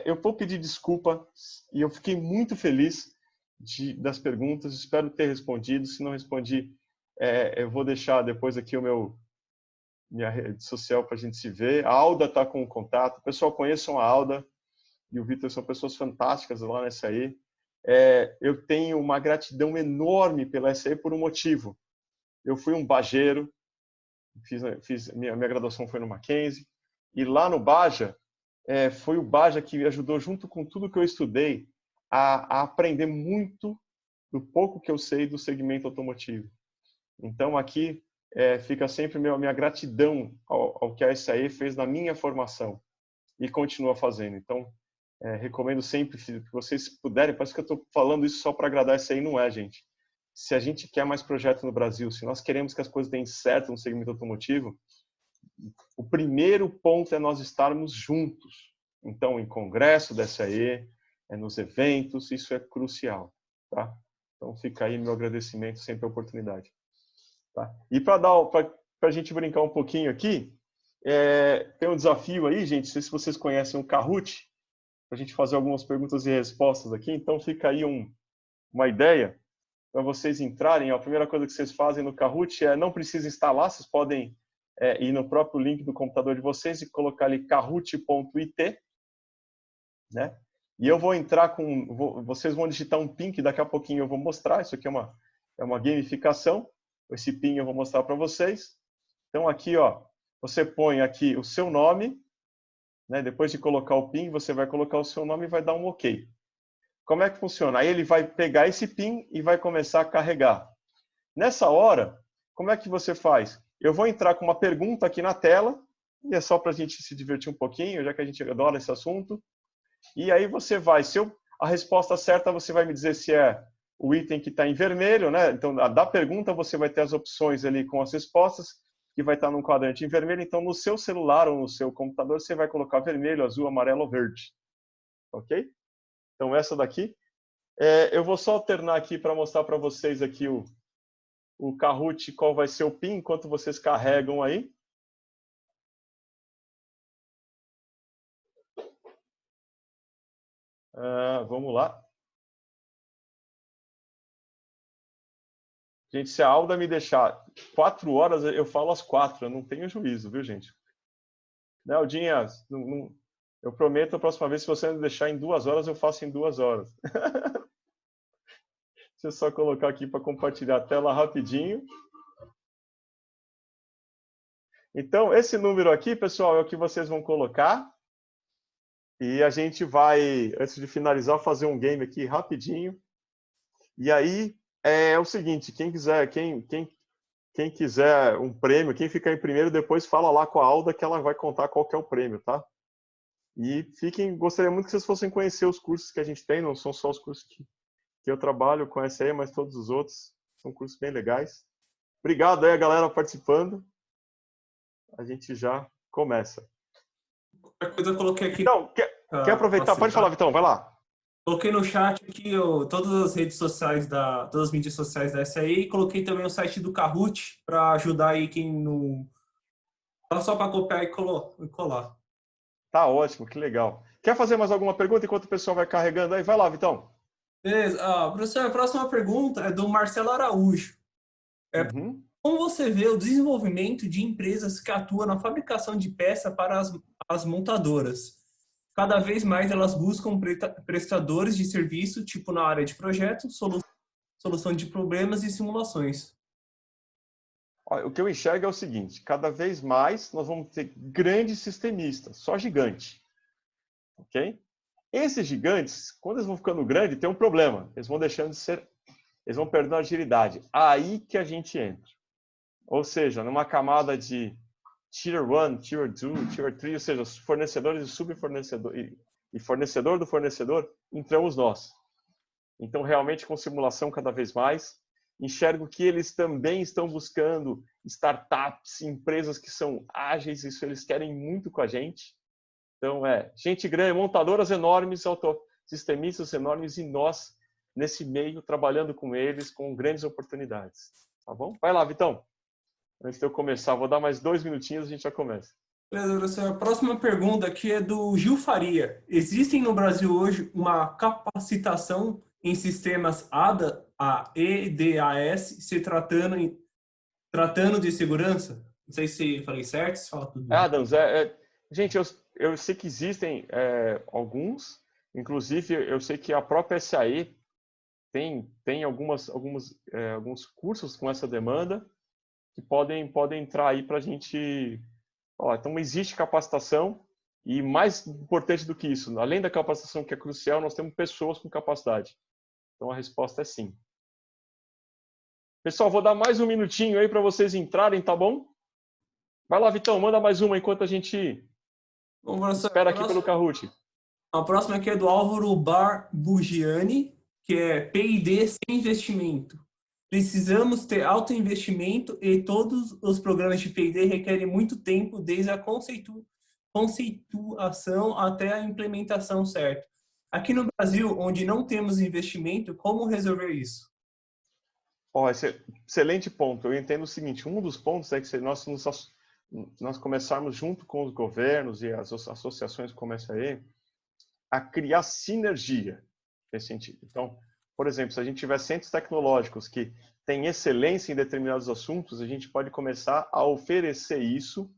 Eu vou pedir desculpa e eu fiquei muito feliz das perguntas. Espero ter respondido. Se não respondi, eu vou deixar depois aqui minha rede social para a gente se ver. A Alda está com o contato. Pessoal, conheçam a Alda e o Vitor, são pessoas fantásticas lá na SAE. Eu tenho uma gratidão enorme pela SAE por um motivo. Eu fui um bajeiro, minha graduação foi no Mackenzie, e lá no Baja, foi o Baja que me ajudou, junto com tudo que eu estudei, a aprender muito do pouco que eu sei do segmento automotivo. Então, aqui fica sempre minha gratidão ao que a SAE fez na minha formação e continua fazendo. Então, recomendo sempre que vocês puderem, parece que eu estou falando isso só para agradar a SAE, não é, gente. Se a gente quer mais projetos no Brasil, se nós queremos que as coisas deem certo no segmento automotivo, o primeiro ponto é nós estarmos juntos. Então, em congresso da SAE, nos eventos, isso é crucial. Tá? Então, fica aí meu agradecimento, sempre a oportunidade. Tá? E para a gente brincar um pouquinho aqui, tem um desafio aí, gente, não sei se vocês conhecem o Kahoot, para a gente fazer algumas perguntas e respostas aqui. Então, fica aí uma ideia para vocês entrarem. A primeira coisa que vocês fazem no Kahoot não precisa instalar, vocês podem ir no próprio link do computador de vocês e colocar ali kahoot.it, né? E eu vou entrar vocês vão digitar um PIN, que daqui a pouquinho eu vou mostrar. Isso aqui é uma gamificação. Esse PIN eu vou mostrar para vocês. Então aqui, ó, você põe aqui o seu nome, né? Depois de colocar o PIN, você vai colocar o seu nome e vai dar um OK. Como é que funciona? Aí ele vai pegar esse PIN e vai começar a carregar. Nessa hora, como é que você faz? Eu vou entrar com uma pergunta aqui na tela, e é só para a gente se divertir um pouquinho, já que a gente adora esse assunto. E aí você vai, a resposta certa você vai me dizer se é o item que está em vermelho, né? Então, da pergunta você vai ter as opções ali com as respostas, que vai estar num quadrante em vermelho. Então, no seu celular ou no seu computador, você vai colocar vermelho, azul, amarelo ou verde. Ok? Então, essa daqui. Eu vou só alternar aqui para mostrar para vocês aqui o Kahoot, qual vai ser o PIN, enquanto vocês carregam aí. Vamos lá. Gente, se a Alda me deixar 4 horas, eu falo às 4. Eu não tenho juízo, viu, gente? Né, Aldinha, eu prometo a próxima vez, se você me deixar em 2 horas, eu faço em 2 horas. Deixa eu só colocar aqui para compartilhar a tela rapidinho. Então, esse número aqui, pessoal, é o que vocês vão colocar. E a gente vai, antes de finalizar, fazer um game aqui rapidinho. E aí, é o seguinte, quem quiser um prêmio, quem ficar em primeiro, depois fala lá com a Alda que ela vai contar qual que é o prêmio, tá? E gostaria muito que vocês fossem conhecer os cursos que a gente tem, não são só os cursos que eu trabalho com a SAE, mas todos os outros são cursos bem legais. Obrigado aí a galera participando. A gente já começa. Qualquer coisa eu coloquei aqui. Então, quer aproveitar? Pode falar, Vitão, vai lá. Coloquei no chat aqui todas as redes sociais, todas as mídias sociais da SAE e coloquei também o site do Kahoot para ajudar aí quem não... Só para copiar e colar. Tá ótimo, que legal. Quer fazer mais alguma pergunta enquanto o pessoal vai carregando aí? Vai lá, Vitão. Beleza. Professor, a próxima pergunta é do Marcelo Araújo. Como você vê o desenvolvimento de empresas que atuam na fabricação de peça para as montadoras? Cada vez mais elas buscam prestadores de serviço, tipo na área de projetos, solução de problemas e simulações. O que eu enxergo é o seguinte, cada vez mais nós vamos ter grandes sistemistas, só gigante. Ok? Esses gigantes, quando eles vão ficando grandes, tem um problema. Eles vão deixando de ser, eles vão perdendo a agilidade. Aí que a gente entra. Ou seja, numa camada de Tier 1, Tier 2, Tier 3, ou seja, os fornecedores e subfornecedores e fornecedor do fornecedor, entramos nós. Então, realmente, com simulação cada vez mais, enxergo que eles também estão buscando startups, empresas que são ágeis, isso eles querem muito com a gente. Então, gente grande, montadoras enormes, sistemistas enormes, e nós, nesse meio, trabalhando com eles, com grandes oportunidades. Tá bom? Vai lá, Vitão. Antes de eu começar, vou dar mais 2 minutinhos e a gente já começa. Beleza, professor. A próxima pergunta aqui é do Gil Faria. Existem no Brasil hoje uma capacitação em sistemas EDAS se tratando de segurança? Não sei se falei certo, se fala tudo. Adams, gente, eu sei que existem alguns, inclusive eu sei que a própria SAE tem alguns cursos com essa demanda que podem entrar aí para a gente. Então, existe capacitação e, mais importante do que isso, além da capacitação que é crucial, nós temos pessoas com capacidade. Então, a resposta é sim. Pessoal, vou dar mais um minutinho aí para vocês entrarem, tá bom? Vai lá, Vitão, manda mais uma enquanto a gente espera aqui pelo Kahoot. A próxima aqui é do Álvaro Barbugiani, que é P&D sem investimento. Precisamos ter alto investimento e todos os programas de P&D requerem muito tempo, desde a conceituação até a implementação certa. Aqui no Brasil, onde não temos investimento, como resolver isso? Excelente ponto. Eu entendo o seguinte, um dos pontos é que nós começarmos junto com os governos e as associações como essa aí, a criar sinergia nesse sentido. Então, por exemplo, se a gente tiver centros tecnológicos que têm excelência em determinados assuntos, a gente pode começar a oferecer isso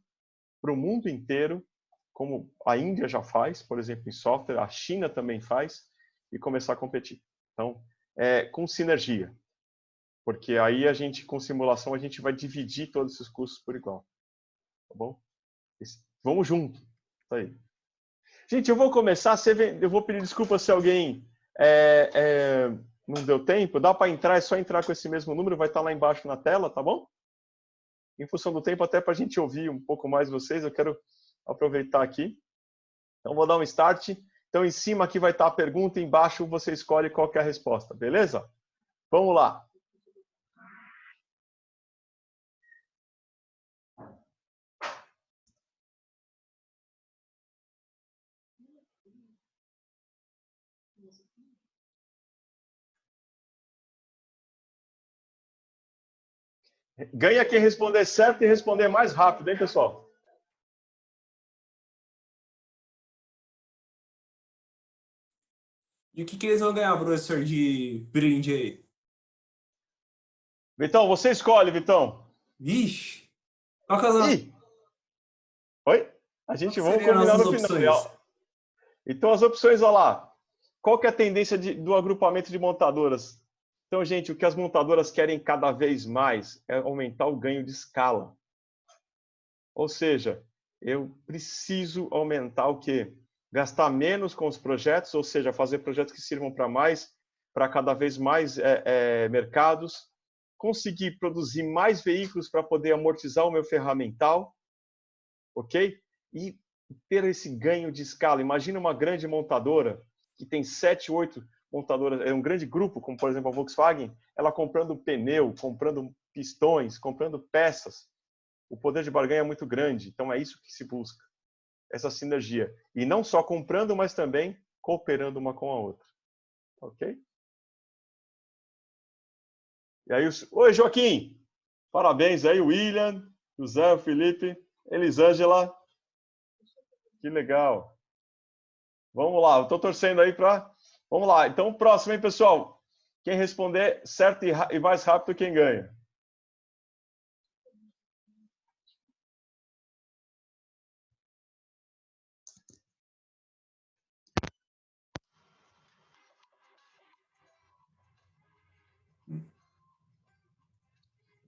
para o mundo inteiro, como a Índia já faz, por exemplo, em software, a China também faz, e começar a competir. Então, com sinergia. Porque aí com simulação, a gente vai dividir todos esses custos por igual. Tá bom? Vamos junto. Isso aí. Gente, eu vou começar, eu vou pedir desculpa se alguém não deu tempo. Dá para entrar, é só entrar com esse mesmo número, vai estar lá embaixo na tela, tá bom? Em função do tempo, até para a gente ouvir um pouco mais vocês, eu quero aproveitar aqui. Então, vou dar um start. Então, em cima aqui vai estar a pergunta, embaixo você escolhe qual que é a resposta, beleza? Vamos lá. Ganha quem responder certo e responder mais rápido, hein, pessoal? E o que eles vão ganhar, professor, de brinde aí? Vitão, você escolhe, Vitão. Vixe! Qual que é as... Oi? A gente vai combinar no final. Então, as opções, olha lá. Qual que é a tendência do agrupamento de montadoras? Então, gente, o que as montadoras querem cada vez mais é aumentar o ganho de escala. Ou seja, eu preciso aumentar o quê? Gastar menos com os projetos, ou seja, fazer projetos que sirvam para cada vez mais mercados, conseguir produzir mais veículos para poder amortizar o meu ferramental, ok? E ter esse ganho de escala. Imagina uma grande montadora que tem 7, 8 montadoras, um grande grupo, como por exemplo a Volkswagen, ela comprando pneu, comprando pistões, comprando peças. O poder de barganha é muito grande, então é isso que se busca, essa sinergia. E não só comprando, mas também cooperando uma com a outra. Ok? E aí, oi, Joaquim! Parabéns aí, William, José, Felipe, Elisângela. Que legal. Vamos lá, eu estou torcendo aí para... Vamos lá, então próximo, hein, pessoal? Quem responder certo e mais rápido, quem ganha?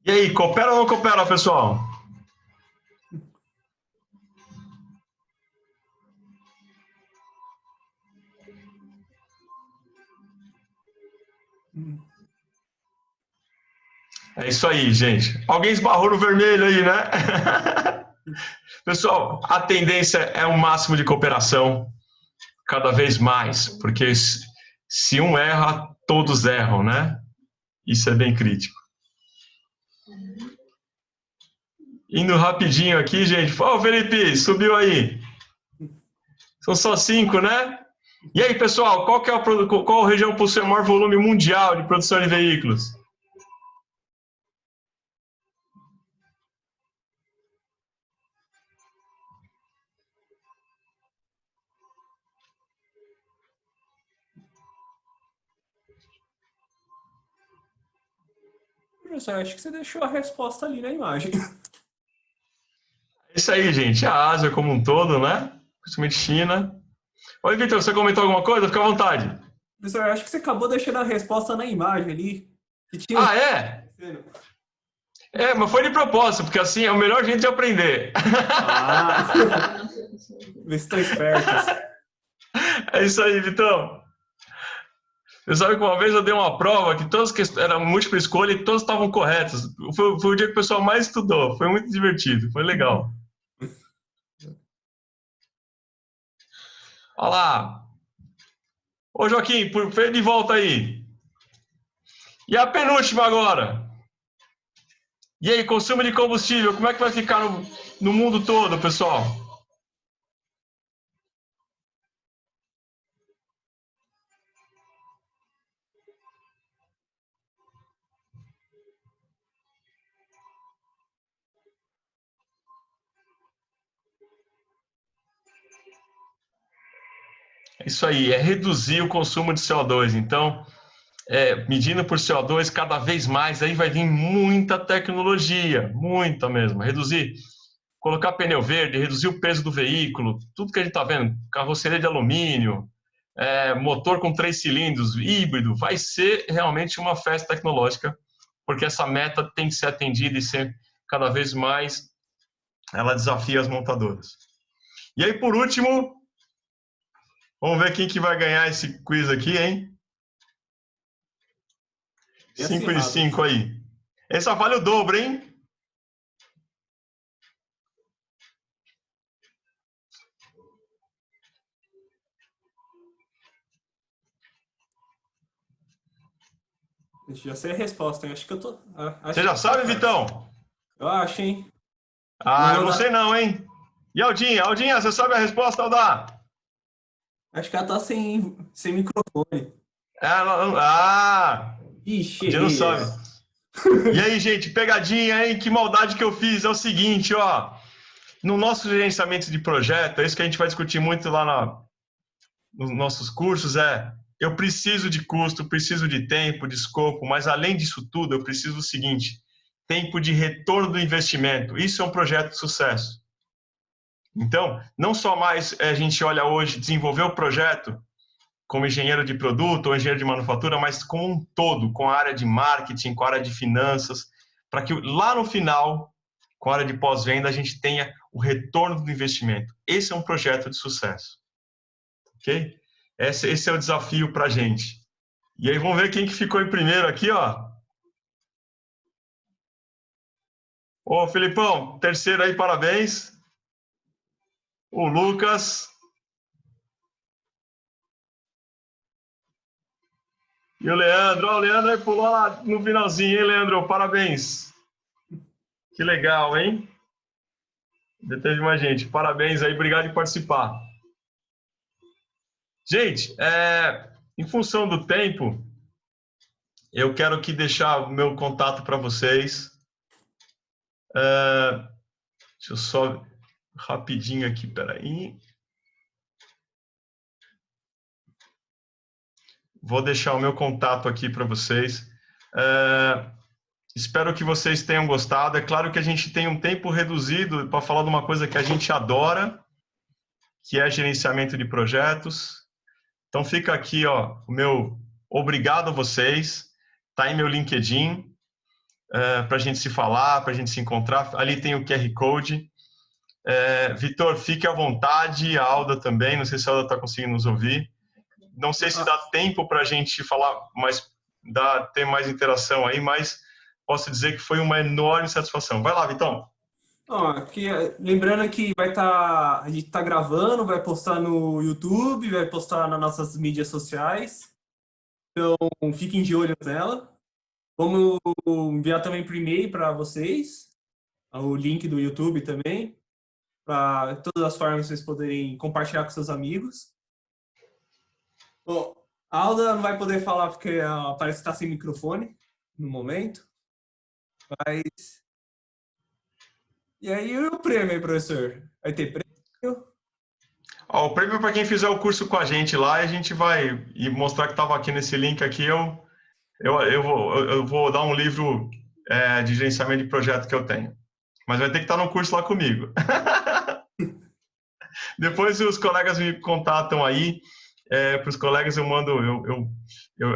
E aí, coopera ou não coopera, pessoal? É isso aí, gente. Alguém esbarrou no vermelho aí, né? Pessoal, a tendência é um máximo de cooperação, cada vez mais, porque se um erra, todos erram, né? Isso é bem crítico. Indo rapidinho aqui, gente. Ô, Felipe, subiu aí. São só 5, né? E aí, pessoal, qual região possui o maior volume mundial de produção de veículos? Professor, acho que você deixou a resposta ali na imagem. É isso aí, gente. A Ásia como um todo, né? Principalmente China. Oi, Vitor, você comentou alguma coisa? Fica à vontade. Professor, acho que você acabou deixando a resposta na imagem ali. Ah, é? É, mas foi de propósito, porque assim é o melhor jeito de aprender. Ah! Vê se estão espertos. É isso aí, Vitão. Você sabe que uma vez eu dei uma prova que todas eram múltipla escolha e todas estavam corretas. Foi o dia que o pessoal mais estudou. Foi muito divertido, foi legal. Olha lá. Ô, Joaquim, de volta aí. E a penúltima agora. E aí, consumo de combustível, como é que vai ficar no mundo todo, pessoal? É isso aí, é reduzir o consumo de CO2. Então, medindo por CO2 cada vez mais, aí vai vir muita tecnologia, muita mesmo. Reduzir, colocar pneu verde, reduzir o peso do veículo, tudo que a gente está vendo, carroceria de alumínio, motor com 3 cilindros, híbrido, vai ser realmente uma festa tecnológica, porque essa meta tem que ser atendida e ser cada vez mais, ela desafia as montadoras. E aí, por último, vamos ver quem que vai ganhar esse quiz aqui, hein? 5 de 5 aí. Essa vale o dobro, hein? Já sei a resposta, hein? Acho que eu tô. Você já sabe, Vitão? Eu acho, hein? Ah, eu não sei não, hein? E Aldinha? Aldinha, você sabe a resposta, Aldá? Acho que ela tá sem microfone. Ixi, Aldinha não sabe. E aí, gente, pegadinha, hein? Que maldade que eu fiz. É o seguinte, ó. No nosso gerenciamento de projeto, é isso que a gente vai discutir muito lá nos nossos cursos, eu preciso de custo, preciso de tempo, de escopo, mas além disso tudo, eu preciso do seguinte, tempo de retorno do investimento. Isso é um projeto de sucesso. Então, não só mais a gente olha hoje desenvolver o projeto como engenheiro de produto ou engenheiro de manufatura, mas como um todo, com a área de marketing, com a área de finanças, para que lá no final, com a área de pós-venda, a gente tenha o retorno do investimento. Esse é um projeto de sucesso. Ok? Esse é o desafio para a gente. E aí, vamos ver quem que ficou em primeiro aqui, ó. Ô, Felipão, terceiro aí, parabéns. O Lucas. E o Leandro. Ó, o Leandro aí pulou lá no finalzinho, hein, Leandro? Parabéns. Que legal, hein? Teve mais gente. Parabéns aí, obrigado por participar. Gente, em função do tempo, eu quero aqui deixar o meu contato para vocês. Deixa eu só rapidinho aqui, peraí. Vou deixar o meu contato aqui para vocês. Espero que vocês tenham gostado. É claro que a gente tem um tempo reduzido para falar de uma coisa que a gente adora, que é gerenciamento de projetos. Então fica aqui, ó, o meu obrigado a vocês. Tá em meu LinkedIn para a gente se falar, para a gente se encontrar. Ali tem o QR Code. Vitor, fique à vontade. A Alda também. Não sei se a Alda está conseguindo nos ouvir. Não sei se dá tempo para a gente falar, mas ter mais interação aí, mas posso dizer que foi uma enorme satisfação. Vai lá, Vitão. Lembrando que a gente está gravando, vai postar no YouTube, vai postar nas nossas mídias sociais. Então, fiquem de olho nela. Vamos enviar também por e-mail para vocês, o link do YouTube também, para todas as formas vocês poderem compartilhar com seus amigos. Bom, a Alda não vai poder falar porque ela parece que está sem microfone no momento. Mas... E aí o prêmio, professor? Vai ter prêmio? Ó, o prêmio para quem fizer o curso com a gente lá, a gente vai mostrar que estava aqui nesse link aqui. Eu vou dar um livro de gerenciamento de projeto que eu tenho. Mas vai ter que estar no curso lá comigo. Depois os colegas me contatam aí. Para os colegas eu mando,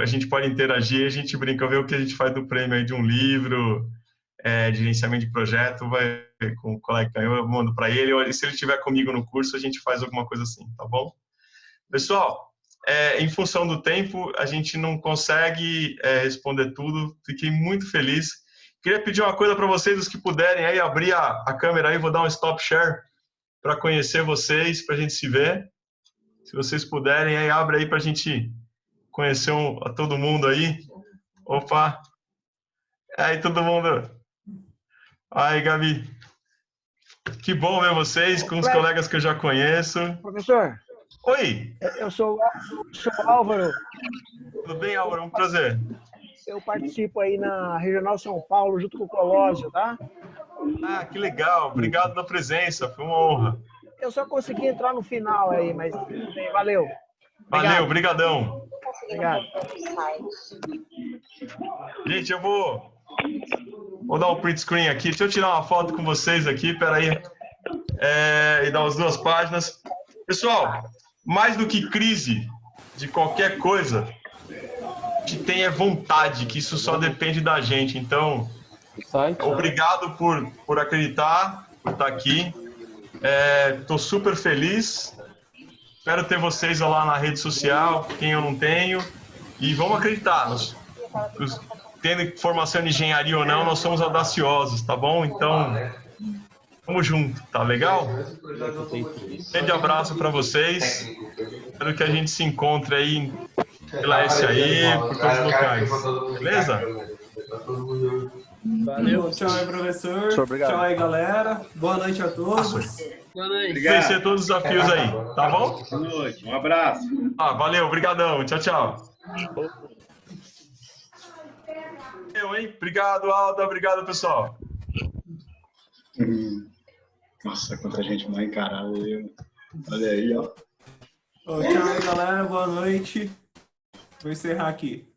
a gente pode interagir, a gente brinca, ver o que a gente faz do prêmio aí de um livro de gerenciamento de projeto, vai com o colega, eu mando para ele, e se ele estiver comigo no curso, a gente faz alguma coisa assim, tá bom? Pessoal, em função do tempo, a gente não consegue responder tudo, fiquei muito feliz. Queria pedir uma coisa para vocês, os que puderem aí abrir a câmera aí, vou dar um stop share para conhecer vocês, para a gente se ver. Se vocês puderem, aí abre aí para a gente conhecer a todo mundo aí. Opa! Aí, todo mundo. Aí, Gabi. Que bom ver vocês com os colegas que eu já conheço. Professor. Oi. Eu sou o Álvaro. Tudo bem, Álvaro? Um prazer. Eu participo aí na Regional São Paulo, junto com o Colósio, tá? Ah, que legal. Obrigado pela presença. Foi uma honra. Eu só consegui entrar no final aí, mas valeu. Valeu, brigadão. Obrigado. Gente, eu vou dar um print screen aqui. Deixa eu tirar uma foto com vocês aqui, peraí. E dar as 2 páginas. Pessoal, mais do que crise de qualquer coisa, que tem vontade, que isso só depende da gente. Então, obrigado por acreditar, por estar aqui. Estou super feliz. Espero ter vocês lá na rede social, quem eu não tenho. E vamos acreditar. Tendo formação em engenharia ou não, nós somos audaciosos, tá bom? Então, vamos junto, tá legal? Grande abraço para vocês. Espero que a gente se encontre aí pela SAE, por todos os locais. Beleza? Valeu, tchau aí, professor. Tchau aí, galera. Boa noite a todos. Boa noite. Vencer todos os desafios aí, tá bom? Boa noite, um abraço. Valeu, brigadão. Tchau, tchau. Obrigado, Alda. Obrigado, pessoal. Nossa, quanta gente mal encarada. Olha aí, ó. Tchau aí, galera. Boa noite. Vou encerrar aqui.